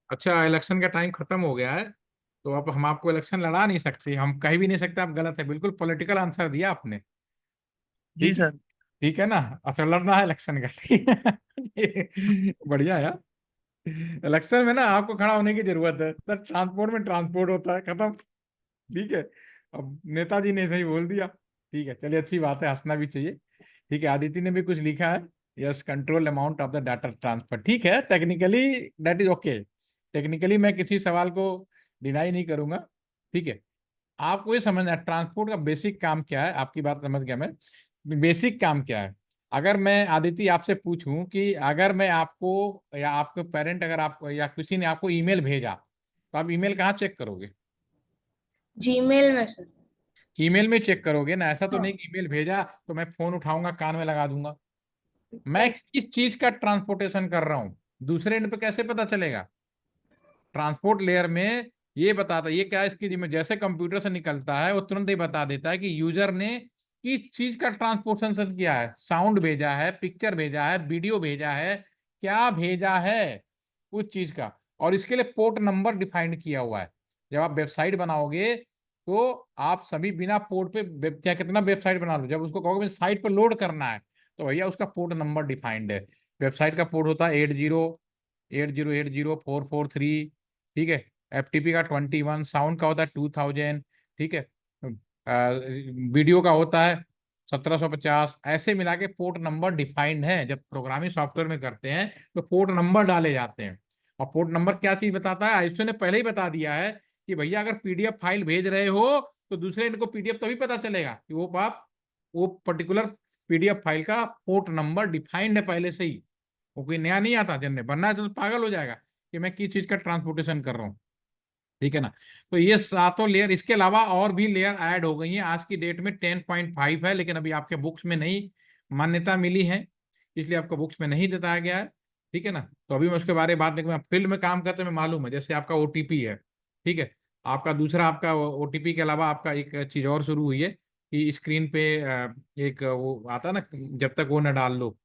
अच्छा, इलेक्शन का टाइम खत्म हो गया है, तो अब हम आपको इलेक्शन लड़ा नहीं सकते, हम कह भी नहीं सकते आप गलत है, बिल्कुल पॉलिटिकल आंसर दिया आपने। जी ठीक है। सर। ठीक है ना? अच्छा, लड़ना है इलेक्शन का, ठीक है। बढ़िया यार। इलेक्शन में ना आपको खड़ा होने की जरूरत है सर, ट्रांसपोर्ट में ट्रांसपोर्ट होता है, खत्म। ठीक है। अब नेताजी ने सही बोल दिया। ठीक है, चलिए, अच्छी बात है, हंसना भी चाहिए। ठीक है, आदित्य ने भी कुछ लिखा है। Yes, control amount of the data transfer, ठीक है, technically that is okay. Technically मैं किसी सवाल को डिनाई नहीं करूंगा। ठीक है। आपको ये समझना है ट्रांसपोर्ट का बेसिक काम क्या है, आपकी बात समझ गया मैं। बेसिक काम क्या है? अगर मैं आदित्य आपसे पूछूं कि अगर मैं आपको या आपके पेरेंट अगर आपको या किसी ने आपको ईमेल भेजा, तो आप ईमेल कहाँ चेक करोगे? जीमेल में सर। ईमेल में चेक करोगे ना, ऐसा तो हाँ। नहीं कि ईमेल भेजा तो मैं फोन उठाऊंगा कान में लगा दूंगा। मैं नहीं सर। किस चीज का ट्रांसपोर्टेशन कर रहा हूँ, दूसरे एंड पे कैसे पता चलेगा? ट्रांसपोर्ट लेयर में ये बताता, ये क्या है, इसकी जिम्मे जैसे कंप्यूटर से निकलता है वो तुरंत ही बता देता है कि यूजर ने किस चीज का ट्रांसपोर्टेशन किया है, साउंड भेजा है, पिक्चर भेजा है, वीडियो भेजा है, क्या भेजा है उस चीज का। और इसके लिए पोर्ट नंबर डिफाइंड किया हुआ है। जब आप वेबसाइट बनाओगे तो आप सभी बिना पोर्ट पे क्या कितना वेबसाइट बना लो, जब उसको कहोगे साइट पर लोड करना है तो भैया उसका पोर्ट नंबर डिफाइंड है। वेबसाइट का पोर्ट होता है 8080804443। ठीक है। एफटीपी का 21, साउंड का होता है 2000। ठीक है। वीडियो का होता है 1750। ऐसे मिला के पोर्ट नंबर डिफाइंड है। जब प्रोग्रामिंग सॉफ्टवेयर में करते हैं तो पोर्ट नंबर डाले जाते हैं। और पोर्ट नंबर क्या चीज बताता है? आयुष्य ने पहले ही बता दिया है कि भैया अगर पीडीएफ फाइल भेज रहे हो तो दूसरे एंड को पीडीएफ तभी पता चलेगा कि वो पर्टिकुलर पीडीएफ फाइल का पोर्ट नंबर डिफाइंड है पहले से ही। वो कोई नया नहीं आता जनने, वरना तो पागल हो जाएगा कि मैं किस चीज का ट्रांसपोर्टेशन कर रहा हूँ। ठीक है ना? तो ये सातों लेयर, इसके अलावा और भी लेयर ऐड हो गई हैं। आज की डेट में 10.5 है, लेकिन अभी आपके बुक्स में नहीं मान्यता मिली है, इसलिए आपको बुक्स में नहीं बताया गया है। ठीक है ना? तो अभी मैं उसके बारे में बात नहीं, मैं फील्ड में काम करते मैं मालूम है, जैसे आपका ओटीपी है। ठीक है। आपका दूसरा, आपका ओटीपी के अलावा आपका एक चीज और शुरू हुई है कि स्क्रीन पे एक वो आता है ना, जब तक वो न डाल लो,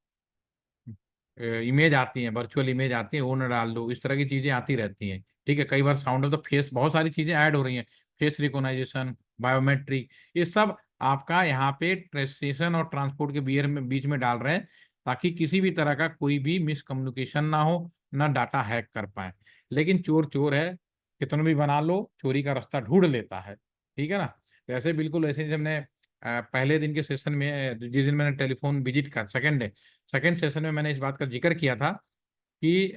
इमेज आती है, वर्चुअल इमेज आती है, वो न डाल दो, इस तरह की चीजें आती रहती हैं। ठीक है। कई बार साउंड ऑफ द फेस, बहुत सारी चीजें ऐड हो रही हैं, फेस रिकॉग्नाइजेशन, बायोमेट्रिक, ये सब आपका यहाँ पे स्टेशन और ट्रांसपोर्ट के बीच में डाल रहे हैं, ताकि किसी भी तरह का कोई भी मिसकम्युनिकेशन ना हो, ना डाटा हैक कर पाए। लेकिन चोर चोर है, कितना भी बना लो चोरी का रास्ता ढूंढ लेता है। ठीक है ना? तो ऐसे बिल्कुल ऐसे ही हमने पहले दिन के सेशन में, जिस दिन मैंने टेलीफोन विजिट कर, सेकेंड सेशन में मैंने इस बात का जिक्र किया था कि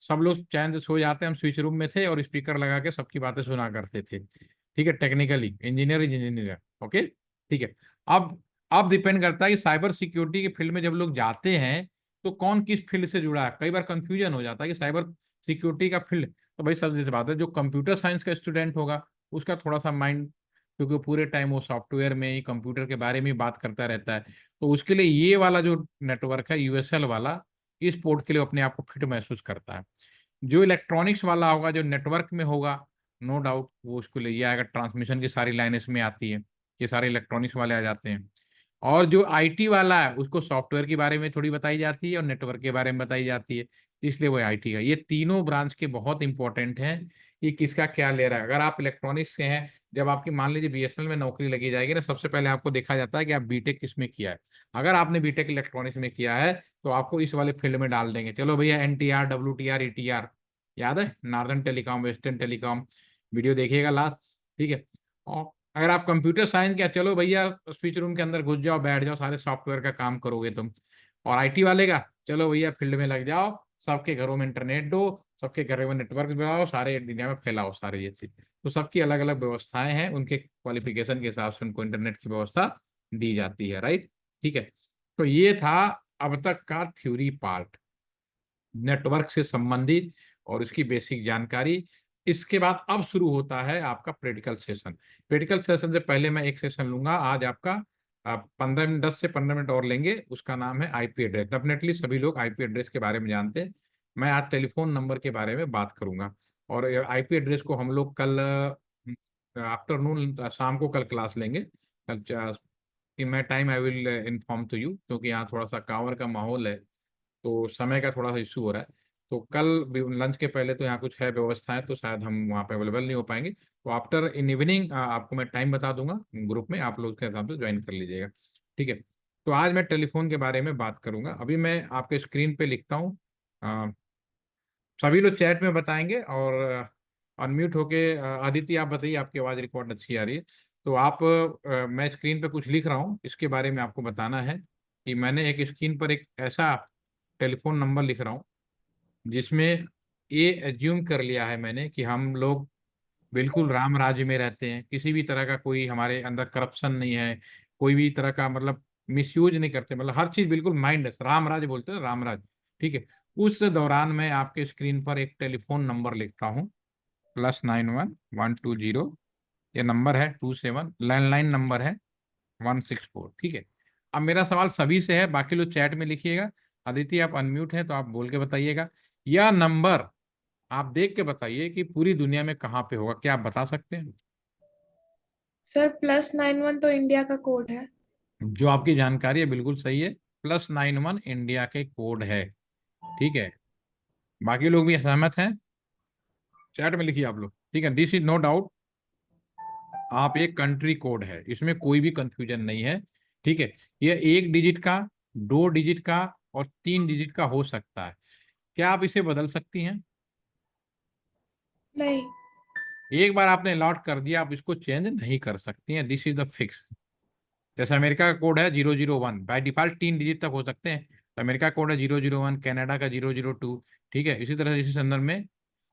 सब लोग चैन से सो जाते हैं, हम स्विच रूम में थे और स्पीकर लगा के सबकी बातें सुना करते थे। ठीक है। Technically engineer is engineer. Okay. ठीक है। अब डिपेंड करता है कि साइबर सिक्योरिटी के फील्ड में जब लोग जाते हैं तो कौन किस फील्ड से जुड़ा है। कई बार कंफ्यूजन हो जाता है कि साइबर सिक्योरिटी का फील्ड, तो भाई सब जैसे बात है, जो कंप्यूटर साइंस का स्टूडेंट होगा उसका थोड़ा सा माइंड, क्योंकि पूरे टाइम वो सॉफ्टवेयर में ही, कंप्यूटर के बारे में ही बात करता रहता है, तो उसके लिए ये वाला जो नेटवर्क है यूएसएल वाला, इस पोर्ट के लिए अपने आप को फिट महसूस करता है। जो इलेक्ट्रॉनिक्स वाला होगा, जो नेटवर्क में होगा, नो डाउट वो उसको ले ये आएगा, ट्रांसमिशन की सारी लाइन इसमें आती है, ये सारे इलेक्ट्रॉनिक्स वाले आ जाते हैं। और जो आईटी वाला है उसको सॉफ्टवेयर के बारे में थोड़ी बताई जाती है और नेटवर्क के बारे में बताई जाती है, इसलिए वो आईटी का, ये तीनों ब्रांच के बहुत इंपॉर्टेंट हैं कि किसका क्या ले रहा है। अगर आप इलेक्ट्रॉनिक्स से हैं, जब आपकी मान लीजिए बीएसएनएल में नौकरी लगी जाएगी ना, सबसे पहले आपको देखा जाता है कि आप बीटेक किस में किया है। अगर आपने बीटेक इलेक्ट्रॉनिक्स में किया है तो आपको इस वाले फील्ड में डाल देंगे, चलो भैया एनटीआर, डब्ल्यूटीआर, ईटीआर, याद है, northern telecom, western telecom, video देखिएगा लास्ट। ठीक है। और अगर आप कंप्यूटर साइंस क्या, चलो भैया स्विच रूम के अंदर घुस जाओ, बैठ जाओ, सारे सॉफ्टवेयर का काम करोगे तुम। और आईटी वाले का, चलो भैया फील्ड में लग जाओ, सबके घरों में इंटरनेट दो, सबके घरों में नेटवर्क बनाओ, सारे दुनिया में फैलाओ सारे ये चीज। तो सबकी अलग अलग व्यवस्थाएं हैं, उनके क्वालिफिकेशन के हिसाब से उनको इंटरनेट की व्यवस्था दी जाती है, राइट। ठीक है। तो ये था अब तक का थ्योरी पार्ट, नेटवर्क से संबंधित और उसकी बेसिक जानकारी। इसके बाद अब शुरू होता है आपका प्रैक्टिकल सेशन। प्रैक्टिकल सेशन से पहले मैं एक सेशन लूंगा आज आपका, 15 मिनट, 10 से 15 मिनट और लेंगे। उसका नाम है आईपी एड्रेस। डेफिनेटली सभी लोग आईपी एड्रेस के बारे में जानते हैं। मैं आज टेलीफोन नंबर के बारे में बात करूंगा। और आईपी एड्रेस को हम लोग कल आफ्टरनून, शाम को कल क्लास लेंगे। कल कि मैं time I will inform to you, क्योंकि यहाँ थोड़ा सा कांवर का माहौल है, तो समय का थोड़ा सा इशू हो रहा है। तो कल लंच के पहले तो यहाँ कुछ है व्यवस्थाएं, तो शायद हम वहाँ पे अवेलेबल नहीं हो पाएंगे। तो आफ्टर इन इवनिंग आपको मैं टाइम बता दूंगा ग्रुप में, आप लोग के हिसाब से ज्वाइन कर लीजिएगा। ठीक है। तो आज मैं टेलीफोन के बारे में बात करूंगा। अभी मैं आपके स्क्रीन पे लिखता हूँ। सभी लोग चैट में बताएंगे, और अनम्यूट होके आदित्य आप बताइए, आपकी आवाज़ रिकॉर्ड अच्छी आ रही है। तो आप मैं स्क्रीन पे कुछ लिख रहा हूँ, इसके बारे में आपको बताना है कि मैंने एक स्क्रीन पर एक ऐसा टेलीफोन नंबर लिख रहा हूँ जिसमें ये एज्यूम कर लिया है मैंने कि हम लोग बिल्कुल राम राज्य में रहते हैं, किसी भी तरह का कोई हमारे अंदर करप्शन नहीं है, कोई भी तरह का मतलब मिसयूज नहीं करते, मतलब हर चीज बिल्कुल माइंड है, राम राज्य बोलते हैं, राम राज्य। ठीक है। उस दौरान मैं आपके स्क्रीन पर एक टेलीफोन नंबर लिखता हूँ, +91 120, ये नंबर है 27, लैंडलाइन नंबर है 164। ठीक है। अब मेरा सवाल सभी से है, बाकी लोग चैट में लिखिएगा। अदिति आप अनम्यूट हैं तो आप बोल के बताइएगा। यह नंबर आप देख के बताइए कि पूरी दुनिया में कहाँ पे होगा, क्या आप बता सकते हैं? सर +91 तो इंडिया का कोड है। जो आपकी जानकारी है बिल्कुल सही है, +91 इंडिया के कोड है। ठीक है। बाकी लोग भी सहमत हैं? चैट में लिखिए आप लोग। ठीक है, दिस इज नो डाउट, आप एक कंट्री कोड है, इसमें कोई भी कंफ्यूजन नहीं है। ठीक है। ये 1 डिजिट का, 2 डिजिट का और 3 डिजिट का हो सकता है। क्या आप इसे बदल सकती हैं? नहीं। एक बार आपने अलॉट कर दिया, आप इसको चेंज नहीं कर सकती हैं, दिस इज द फिक्स। जैसे अमेरिका का कोड है 001, बाय डिफॉल्ट 3 डिजिट तक हो सकते हैं, तो अमेरिका का कोड है 001, कनाडा का 002। ठीक है। इसी तरह इसी संदर्भ में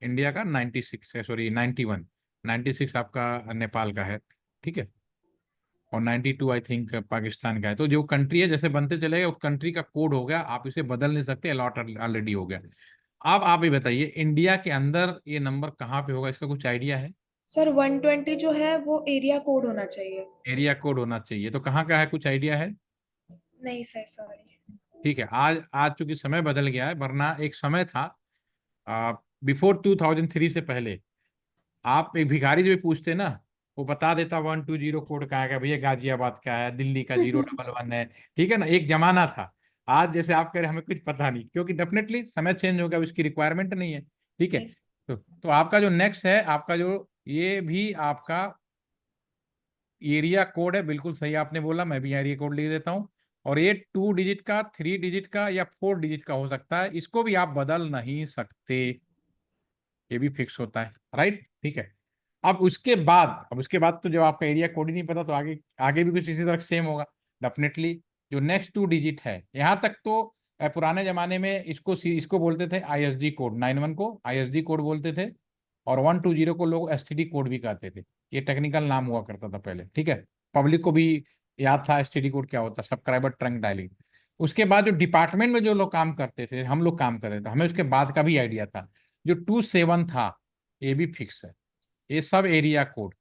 इंडिया का 96 है, सॉरी 91, 96 आपका नेपाल का है। ठीक है। और 92 आई थिंक पाकिस्तान का है। तो जो कंट्री है जैसे बनते चलेगा, उस कंट्री का कोड हो गया, आप इसे बदल नहीं सकते, अलॉट ऑलरेडी हो गया। अब आप ये बताइए, इंडिया के अंदर ये नंबर कहाँ पे होगा, इसका कुछ आइडिया है? सर 120 जो है वो एरिया कोड होना चाहिए। एरिया कोड होना चाहिए, तो कहाँ का है, कुछ आइडिया है? नहीं सर, सॉरी। ठीक है। आज आज चूंकि समय बदल गया है, वरना एक समय था बिफोर 2003 से पहले, आप एक भिखारी जो भी पूछते ना, वो बता देता 120 कोड कहाँ का है, भैया गाजियाबाद का है, दिल्ली का 011 है। ठीक है ना, एक जमाना था। आज जैसे आप कह रहे हैं, हमें कुछ पता नहीं, क्योंकि डेफिनेटली समय चेंज हो गया, उसकी रिक्वायरमेंट नहीं है। ठीक है। नहीं। तो आपका जो नेक्स्ट है, आपका जो ये भी आपका एरिया कोड है, बिल्कुल सही आपने बोला, मैं भी एरिया कोड लिख देता हूँ। और ये 2 डिजिट का, 3 डिजिट का या 4 डिजिट का हो सकता है, इसको भी आप बदल नहीं सकते, ये भी फिक्स होता है। राइट। ठीक है। अब उसके बाद तो जब आपका एरिया कोड ही नहीं पता, तो आगे आगे भी कुछ इसी तरह सेम होगा डेफिनेटली। जो नेक्स्ट 2 डिजिट है, यहाँ तक तो पुराने जमाने में इसको बोलते थे आईएसडी कोड, 91 को आईएसडी कोड बोलते थे, और 120 को लोग एसटीडी कोड भी कहते थे। ये टेक्निकल नाम हुआ करता था पहले। ठीक है। पब्लिक को भी याद था एसटीडी कोड क्या होता, सब्सक्राइबर ट्रंक डायलिंग। उसके बाद जो डिपार्टमेंट में जो लोग काम करते थे, हम लोग काम करते थे, हमें उसके बाद का भी आइडिया था। जो 27 था, ये भी फिक्स है, ये सब एरिया कोड।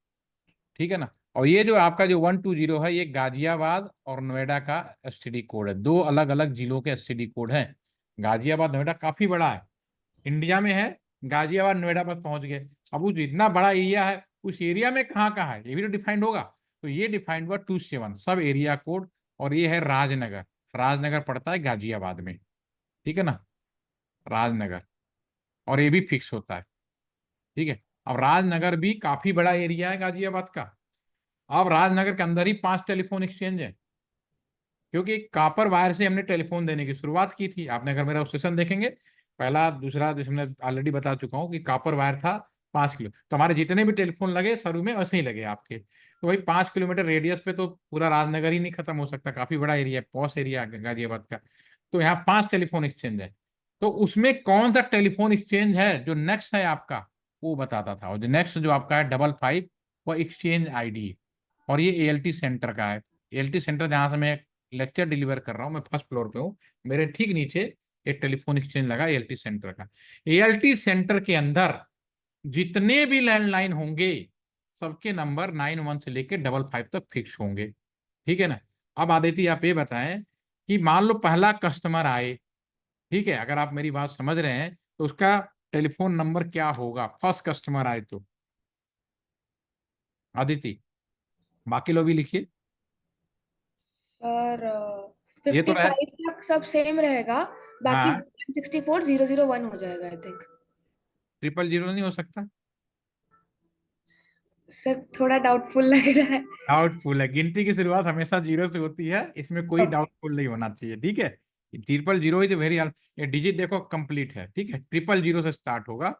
ठीक है ना। और ये जो आपका जो 120 है, ये गाजियाबाद और नोएडा का एसटीडी कोड है, दो अलग अलग जिलों के एसटीडी कोड हैं। गाजियाबाद नोएडा काफी बड़ा है, इंडिया में है, गाजियाबाद नोएडा पर पहुंच गए। अब उस इतना बड़ा एरिया है, उस एरिया में कहाँ कहाँ है, ये भी तो डिफाइंड होगा। तो ये डिफाइंड हुआ 27 सब एरिया कोड। और ये है राजनगर, राजनगर पड़ता है गाजियाबाद में। ठीक है ना, राजनगर। और ये भी फिक्स होता है। ठीक है। अब राजनगर भी काफी बड़ा एरिया है गाजियाबाद का। अब राजनगर के अंदर ही 5 टेलीफोन एक्सचेंज है, क्योंकि कॉपर वायर से हमने टेलीफोन देने की शुरुआत की थी। आपने अगर मेरा सेशन देखेंगे, पहला दूसरा जो हमने ऑलरेडी बता चुका हूँ कि कॉपर वायर था 5 किलो, तो हमारे जितने भी टेलीफोन लगे शुरू में वैसे ही लगे आपके। तो भाई 5 किलोमीटर रेडियस पे तो पूरा राजनगर ही नहीं खत्म हो सकता, काफी बड़ा एरिया, पॉश एरिया गाजियाबाद का। तो यहाँ 5 टेलीफोन एक्सचेंज है। तो उसमें कौन सा टेलीफोन एक्सचेंज है जो नेक्स्ट है आपका, वो बताता था। और जो नेक्स्ट जो आपका है 55, वो एक्सचेंज आईडी। और ये एएलटी सेंटर का है। एएलटी सेंटर जहां से मैं लेक्चर डिलीवर कर रहा हूँ, मैं फर्स्ट फ्लोर पे हूँ, मेरे ठीक नीचे एक टेलीफोन एक्सचेंज लगा एएलटी सेंटर का। एएलटी सेंटर के अंदर जितने भी लैंडलाइन होंगे सबके नंबर 91 से लेके 55 तक फिक्स होंगे, ठीक है ना। अब आदित्य आप ये बताएं कि मान लो पहला कस्टमर आए, ठीक है, अगर आप मेरी बात समझ रहे हैं तो उसका टेलीफोन नंबर क्या होगा फर्स्ट कस्टमर आए तो, आदित्य। बाकी लोग भी लिखिए। सर ये तो फिफ्टी है। फाइव तक सब सेम रहेगा, बाकी हाँ, 64,001 हो जाएगा आई थिंक। 000 नहीं हो सकता। सर थोड़ा डाउटफुल लग रहा है। डाउटफुल है, गिनती की शुरुआत हमेशा जीरो से होती है, इसमें कोई डाउटफुल नहीं होना चाहिए, ठीक है। 000 इज वेरी, ये डिजिट देखो कंप्लीट है, ठीक है, 000 से स्टार्ट होगा,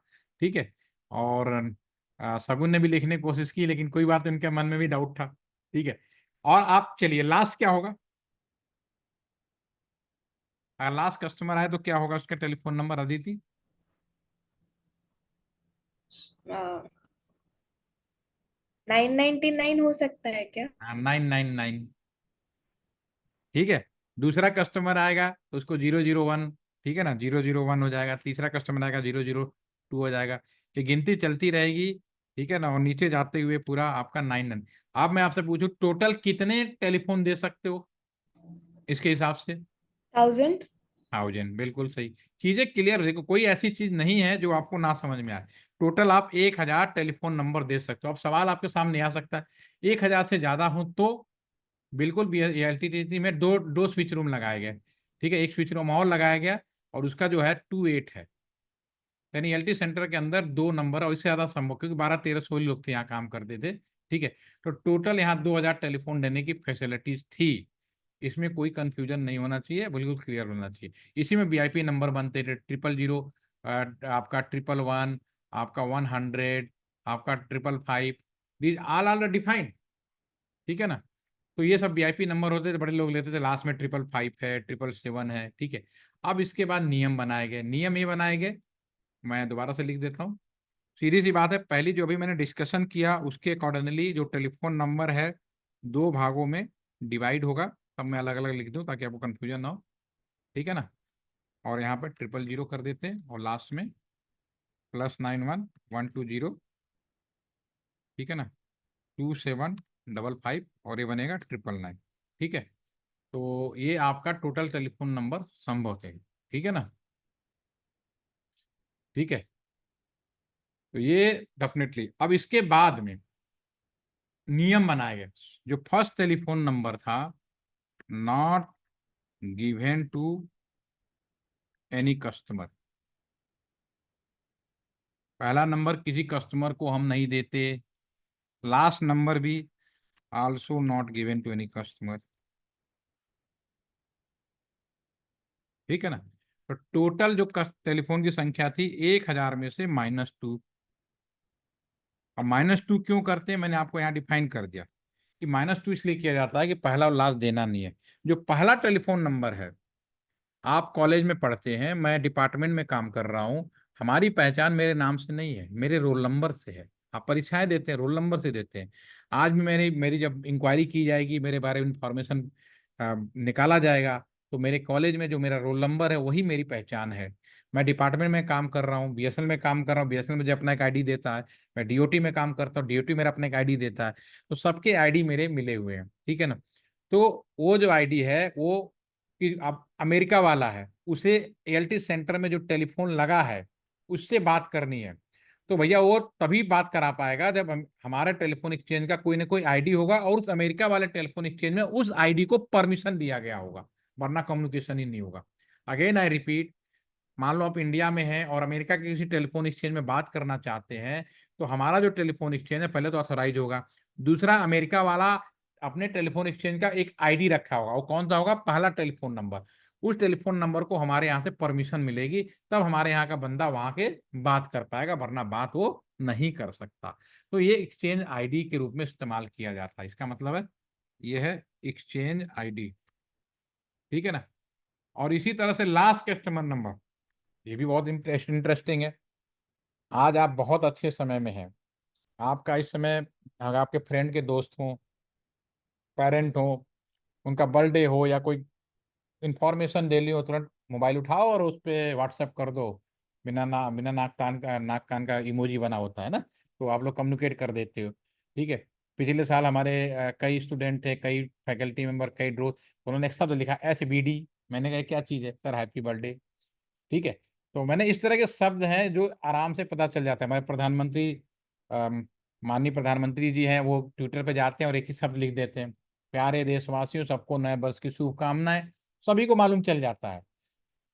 ठीक है। और सगुन ने भी लिखने की कोशिश की लेकिन कोई बात, उनके मन में भी डाउट था, ठीक है। और आप चलिए लास्ट क्या होगा, अगर लास्ट कस्टमर आए तो क्या होगा उसका टेलीफोन नंबर, अदिति। 999 हो सकता है क्या? 999, ठीक है। दूसरा कस्टमर आएगा तो उसको 001, ठीक है ना, 001 हो जाएगा। तीसरा कस्टमर आएगा 002 हो जाएगा। ये गिनती चलती रहेगी, ठीक है ना, और नीचे जाते हुए पूरा आपका 99। अब मैं आपसे पूछूं टोटल कितने टेलीफोन दे सकते हो इसके हिसाब से। 1000। 1000, बिल्कुल सही। चीजें क्लियर, देखो कोई ऐसी चीज नहीं है जो आपको ना समझ में आए। टोटल आप 1000 टेलीफोन नंबर दे सकते हो। अब सवाल आपके सामने आ सकता है 1000 से ज्यादा हो तो, बिल्कुल भी एलटीटीटी में दो दो स्विच रूम लगाए गए, ठीक है, एक स्विच रूम और लगाया गया और उसका जो है 28 है, यानी एलटी सेंटर के अंदर दो नंबर और इससे ज्यादा संभव, क्योंकि 12 13 16 लोग थे यहाँ काम करते थे, ठीक है। तो टोटल यहाँ 2000 टेलीफोन देने की फैसिलिटीज थी। इसमें कोई कंफ्यूजन नहीं होना चाहिए, बिल्कुल क्लियर होना चाहिए। इसी में वीआईपी नंबर बनते थे 000, आपका 111, आपका 100, आपका 555, दीज ऑल आर डिफाइंड, ठीक है ना। तो ये सब वीआईपी नंबर होते थे, बड़े लोग लेते थे, लास्ट में 555 है, 777 है, ठीक है। अब इसके बाद नियम बनाए गए, नियम ये बनाए गए, मैं दोबारा से लिख देता हूँ। सीधी सी बात है, पहली जो अभी मैंने डिस्कशन किया उसके अकॉर्डिंगली जो टेलीफोन नंबर है दो भागों में डिवाइड होगा। तब मैं अलग अलग लिख दूं ताकि आपको कंफ्यूजन ना हो, ठीक है ना। और यहाँ पर 000 कर देते हैं और लास्ट में +91 120, ठीक है ना, 2755 और ये बनेगा 999, ठीक है। तो ये आपका टोटल टेलीफोन नंबर संभव है, ठीक है ना, ठीक है। तो ये डेफिनेटली अब इसके बाद में नियम बनाए गए। जो फर्स्ट टेलीफोन नंबर था, not given to any customer, पहला नंबर किसी कस्टमर को हम नहीं देते, लास्ट नंबर भी also not given to any customer, ठीक है ना। तो टोटल जो टेलीफोन की संख्या थी 1000 में से -2। अब -2 क्यों करते हैं मैंने आपको यहाँ डिफाइन कर दिया कि -2 इसलिए किया जाता है कि पहला और लास्ट देना नहीं है। जो पहला टेलीफोन नंबर है, आप कॉलेज में पढ़ते हैं, मैं डिपार्टमेंट में काम कर रहा हूँ, हमारी पहचान मेरे नाम से नहीं है, मेरे रोल नंबर से है। आप परीक्षाएं देते हैं रोल नंबर से देते हैं। आज भी मेरी मेरी जब इंक्वायरी की जाएगी, मेरे बारे में इंफॉर्मेशन निकाला जाएगा, तो मेरे कॉलेज में जो मेरा रोल नंबर है वही मेरी पहचान है। मैं डिपार्टमेंट में काम कर रहा हूँ, बीएसएनएल में काम कर रहा हूँ, बीएसएनएल मुझे अपना एक आईडी देता है। मैं डीओटी में काम करता हूँ, डीओटी मेरा अपना एक आईडी देता है। तो सबके आईडी मेरे मिले हुए हैं, ठीक है ना। तो वो जो आईडी है वो कि अब अमेरिका वाला है, उसे एएलटी सेंटर में जो टेलीफोन लगा है उससे बात करनी है, तो भैया वो तभी बात करा पाएगा जब हमारे टेलीफोन एक्सचेंज का कोई ना कोई आईडी होगा और उस अमेरिका वाले टेलीफोन एक्सचेंज में उस आईडी को परमिशन दिया गया होगा, वरना कम्युनिकेशन ही नहीं होगा। अगेन आई रिपीट, मान लो आप इंडिया में हैं और अमेरिका के किसी टेलीफोन एक्सचेंज में बात करना चाहते हैं, तो हमारा जो टेलीफोन एक्सचेंज है पहले तो ऑथोराइज होगा, दूसरा अमेरिका वाला अपने टेलीफोन एक्सचेंज का एक आईडी रखा होगा, वो कौन सा होगा, पहला टेलीफोन नंबर। उस टेलीफोन नंबर को हमारे यहाँ से परमिशन मिलेगी, तब हमारे यहाँ का बंदा वहां के बात कर पाएगा, वरना बात वो नहीं कर सकता। तो ये एक्सचेंज आईडी के रूप में इस्तेमाल किया जाता है, इसका मतलब है ये है एक्सचेंज आईडी, ठीक है ना। और इसी तरह से लास्ट कस्टमर नंबर, ये भी बहुत इंटरेस्टिंग है। आज आप बहुत अच्छे समय में हैं, आपका इस समय अगर आपके फ्रेंड के दोस्त हों, पेरेंट हो, उनका बर्थडे हो या कोई इंफॉर्मेशन दे लियो, तुरंत मोबाइल उठाओ और उस पर व्हाट्सएप कर दो। बिना नाक कान का इमोजी बना होता है ना, तो आप लोग कम्युनिकेट कर देते हो। ठीक है। पिछले साल हमारे कई स्टूडेंट थे, कई फैकल्टी मेंबर, कई दोस्त, उन्होंने एक शब्द लिखा SBD। मैंने कहा क्या चीज़ है सर? Happy birthday. ठीक है। तो मैंने इस तरह के शब्द हैं जो आराम से पता चल जाता है। हमारे प्रधानमंत्री, अम, माननीय प्रधानमंत्री जी हैं, वो ट्विटर पे जाते हैं और एक ही शब्द लिख देते हैं, प्यारे देशवासियों, सबको नए वर्ष की शुभकामनाएं। सभी को मालूम चल जाता है।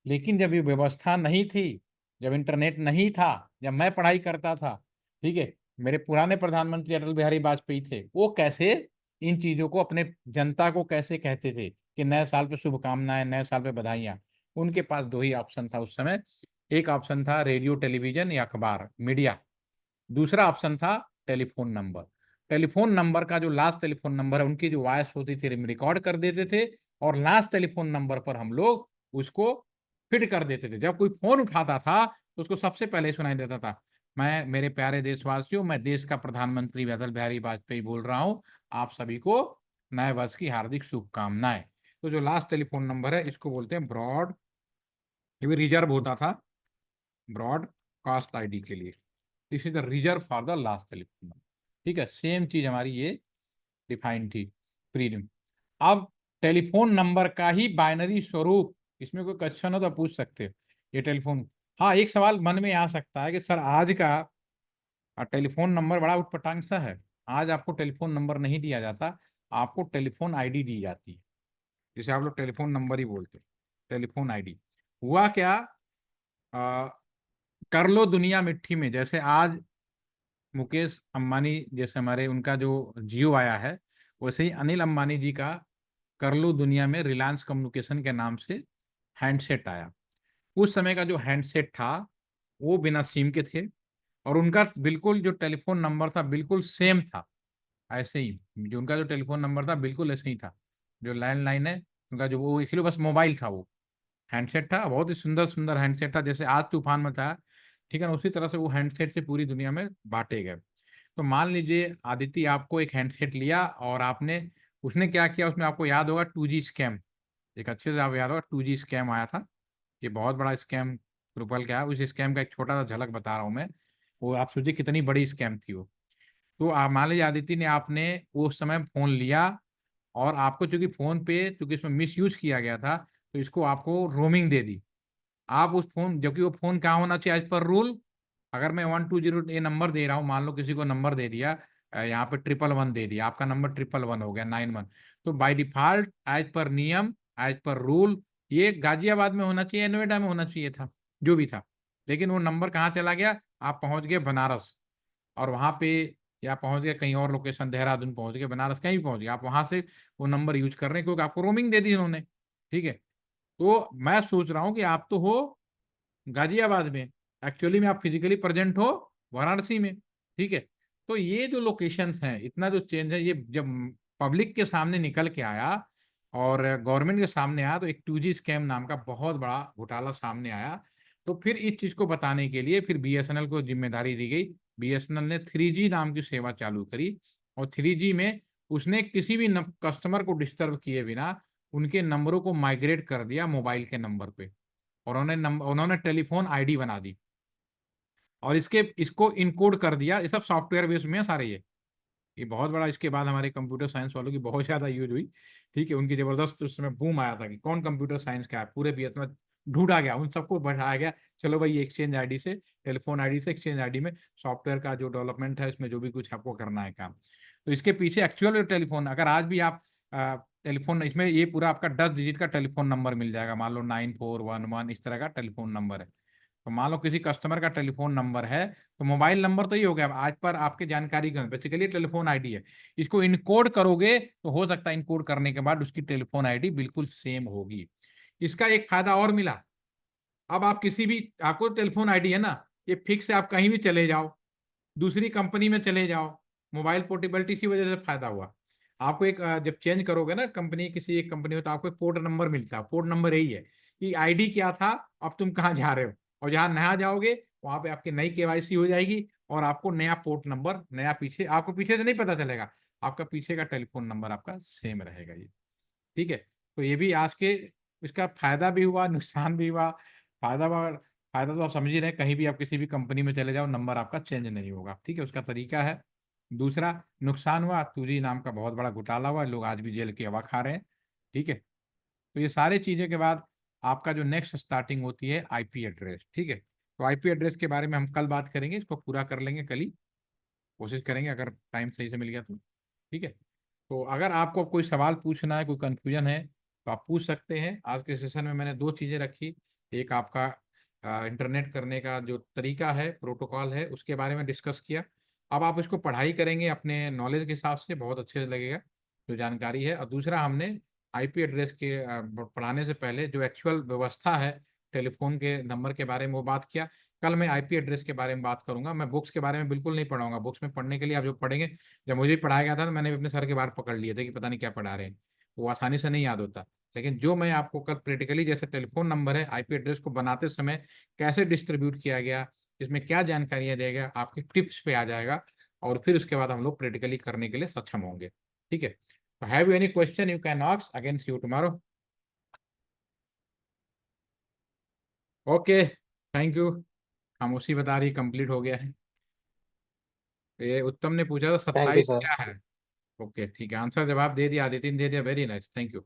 लेकिन जब ये व्यवस्था नहीं थी, जब इंटरनेट नहीं था, जब मैं पढ़ाई करता था, ठीक है, मेरे पुराने प्रधानमंत्री अटल बिहारी वाजपेयी थे, वो कैसे इन चीजों को अपने जनता को कैसे कहते थे कि नए साल पे शुभकामनाएं, नए साल पे बधाइयां। उनके पास दो ही ऑप्शन था उस समय। एक ऑप्शन था रेडियो, टेलीविजन या अखबार, मीडिया। दूसरा ऑप्शन था टेलीफोन नंबर। टेलीफोन नंबर का जो लास्ट टेलीफोन नंबर है, उनकी जो वॉइस होती थी रिकॉर्ड कर देते थे, और लास्ट टेलीफोन नंबर पर हम लोग उसको फिट कर देते थे। जब कोई फोन उठाता था तो उसको सबसे पहले सुनाई देता था, मैं, मेरे प्यारे देशवासियों, मैं देश का प्रधानमंत्री अटल बिहारी वाजपेयी बोल रहा हूँ, आप सभी को नए वर्ष की हार्दिक शुभकामनाएं। तो जो लास्ट टेलीफोन नंबर है, इसको बोलते हैं ब्रॉड, ये भी रिजर्व होता था ब्रॉडकास्ट आईडी के लिए। This is the reserve for the last telephone number. ठीक है, सेम चीज हमारी ये डिफाइन थी प्रीलिम। अब टेलीफोन नंबर का ही बाइनरी स्वरूप, इसमें कोई क्वेश्चन हो तो पूछ सकते हो। ये टेलीफोन, हाँ, एक सवाल मन में आ सकता है कि सर आज का टेलीफोन नंबर बड़ा उटपटांग सा है। आज आपको टेलीफोन नंबर नहीं दिया जाता, आपको टेलीफोन आईडी दी जाती है, जिसे आप लोग टेलीफोन नंबर ही बोलते हो, टेलीफोन आईडी। हुआ क्या, आ, कर लो दुनिया मिट्टी में, जैसे आज मुकेश अंबानी, जैसे हमारे उनका जो जियो आया है, वैसे ही अनिल अंबानी जी का कर लो दुनिया में रिलायंस कम्युनिकेशन के नाम से हैंडसेट आया। उस समय का जो हैंडसेट था वो बिना सिम के थे, और उनका बिल्कुल जो टेलीफोन नंबर था बिल्कुल सेम था। ऐसे ही जो उनका जो टेलीफोन नंबर था बिल्कुल ऐसे ही था, जो लैंडलाइन है उनका, जो वो इसलिए बस मोबाइल था, वो हैंडसेट था, बहुत ही सुंदर सुंदर हैंडसेट था, जैसे आज तूफान मचा। ठीक है ना, उसी तरह से वो हैंडसेट से पूरी दुनिया में बांटे गए। तो मान लीजिए आदित्य, आपको एक हैंडसेट लिया और आपने, उसने क्या किया, उसमें आपको याद होगा 2G स्कैम, एक अच्छे से आप याद होगा 2G स्कैम आया था। ये बहुत बड़ा स्कैम रुपल का है। उस स्कैम का एक छोटा सा झलक बता रहा हूँ मैं, वो आप सोचिए कितनी बड़ी स्कैम थी वो। तो आप मान लीजिए आदित्य ने, आपने उस समय फोन लिया, और आपको चूंकि फोन पे, चूंकि इसमें मिस यूज किया गया था, तो इसको आपको रोमिंग दे दी। आप उस फोन, जबकि वो फोन कहाँ होना चाहिए एज पर रूल, अगर मैं 120 ये नंबर दे रहा हूँ, मान लो किसी को नंबर दे दिया, यहाँ पे 111 दे दिया, आपका नंबर 111 हो गया, 91, तो बाय डिफॉल्ट एज पर नियम, एज पर रूल, ये गाजियाबाद में होना चाहिए, नोएडा में होना चाहिए था, जो भी था। लेकिन वो नंबर कहाँ चला गया, आप पहुंच गए बनारस, और वहां पे, या पहुंच गए कहीं और लोकेशन, देहरादून पहुंच गए, बनारस कहीं भी पहुंच गए, आप वहां से वो नंबर यूज कर रहे हैं क्योंकि आपको रोमिंग दे दी उन्होंने। ठीक है। तो मैं सोच रहा हूँ कि आप तो हो गाजियाबाद में, एक्चुअली में आप फिजिकली प्रेजेंट हो वाराणसी में। ठीक है। तो ये जो लोकेशंस हैं, इतना जो चेंज है, ये जब पब्लिक के सामने निकल के आया और गवर्नमेंट के सामने आया, तो एक 2G स्कैम नाम का बहुत बड़ा घोटाला सामने आया। तो फिर इस चीज को बताने के लिए फिर BSNL को जिम्मेदारी दी गई। BSNL ने 3G नाम की सेवा चालू करी, और 3G में उसने किसी भी कस्टमर को डिस्टर्ब किए बिना उनके नंबरों को माइग्रेट कर दिया मोबाइल के नंबर पे, और उन्होंने टेलीफोन आईडी बना दी, और इसको इनकोड कर दिया। ये सब सॉफ्टवेयर बेस्ड में है सारे ये बहुत बड़ा, इसके बाद हमारे कंप्यूटर साइंस वालों की बहुत ज्यादा यूज हुई। ठीक है, उनकी जबरदस्त उस समय बूम आया था कि कौन कंप्यूटर साइंस का है, पूरे बीएस में ढूंढा गया, उन सबको बढ़ाया गया। चलो भाई, एक्सचेंज आईडी से, टेलीफोन आईडी से एक्सचेंज आईडी में सॉफ्टवेयर का जो डेवलपमेंट है, इसमें जो भी कुछ आपको करना है काम, तो इसके पीछे एक्चुअल टेलीफोन, अगर आज भी आप टेलीफोन, इसमें ये पूरा आपका 10 डिजिट का टेलीफोन नंबर मिल जाएगा, मान लो 9411 इस तरह का टेलीफोन नंबर है। तो मान लो किसी कस्टमर का टेलीफोन नंबर है, तो मोबाइल नंबर तो ही हो गया, आज पर आपके जानकारी का बेसिकली टेलीफोन आईडी है। इसको इनकोड करोगे तो हो सकता है इनकोड करने के बाद उसकी टेलीफोन आईडी बिल्कुल सेम होगी। इसका एक फायदा और मिला, अब आप किसी भी, आपको टेलीफोन आईडी है ना, ये फिक्स है, आप कहीं भी चले जाओ, दूसरी कंपनी में चले जाओ, मोबाइल पोर्टेबिलिटी इसी वजह से फायदा हुआ। आपको एक जब चेंज करोगे ना कंपनी, किसी एक कंपनी में, तो आपको एक पोर्ट नंबर मिलता है। पोर्ट नंबर यही है कि आईडी क्या था, अब तुम कहाँ जा रहे हो, और जहाँ नया जाओगे वहां पे आपकी नई KYC हो जाएगी, और आपको नया पोर्ट नंबर, नया, पीछे आपको पीछे से नहीं पता चलेगा, आपका पीछे का टेलीफोन नंबर आपका सेम रहेगा ये। ठीक है। तो ये भी आज के इसका फायदा भी हुआ, नुकसान भी हुआ। फायदा तो आप समझ ही रहे हैं, कहीं भी आप किसी भी कंपनी में चले जाओ नंबर आपका चेंज नहीं होगा, ठीक है, उसका तरीका है। दूसरा नुकसान हुआ, 2G नाम का बहुत बड़ा घोटाला हुआ, लोग आज भी जेल की हवा खा रहे हैं, ठीक है। तो ये सारी चीजें के बाद आपका जो नेक्स्ट स्टार्टिंग होती है आईपी एड्रेस, ठीक है। तो आईपी एड्रेस के बारे में हम कल बात करेंगे, इसको पूरा कर लेंगे कल ही, कोशिश करेंगे अगर टाइम सही से मिल गया तो, ठीक है। तो अगर आपको कोई सवाल पूछना है, कोई कंफ्यूजन है, तो आप पूछ सकते हैं। आज के सेशन में मैंने दो चीजें रखी, एक आपका इंटरनेट करने का जो तरीका है, प्रोटोकॉल है, उसके बारे में डिस्कस किया। अब आप इसको पढ़ाई करेंगे अपने नॉलेज के हिसाब से, बहुत अच्छे से लगेगा जो जानकारी है। और दूसरा हमने आईपी एड्रेस के पढ़ाने से पहले जो एक्चुअल व्यवस्था है टेलीफोन के नंबर के बारे में वो बात किया। कल मैं आईपी एड्रेस के बारे में बात करूंगा। मैं बुक्स के बारे में बिल्कुल नहीं पढ़ाऊंगा, बुक्स में पढ़ने के लिए आप जो पढ़ेंगे, जब मुझे भी पढ़ाया गया था तो मैंने भी अपने सर के बाहर पकड़ लिए थे कि पता नहीं क्या पढ़ा रहे हैं, वो आसानी से नहीं याद होता। लेकिन जो मैं आपको कल प्रैक्टिकली, जैसे टेलीफोन नंबर है, आईपी एड्रेस को बनाते समय कैसे डिस्ट्रीब्यूट किया गया, इसमें क्या जानकारियां दिया गया, आपके टिप्स पे आ जाएगा। और फिर उसके बाद हम लोग प्रैक्टिकली करने के लिए सक्षम होंगे, ठीक है। तो have you any question you can ask, again see you tomorrow. Okay, thank you. हम उसी बता रही कंप्लीट हो गया है। ये उत्तम ने पूछा था थैंक यू 27 सर। क्या है। ओके ठीक है, आंसर जवाब दे दिया, आदित्य ने दे दिया, वेरी नाइस, थैंक यू।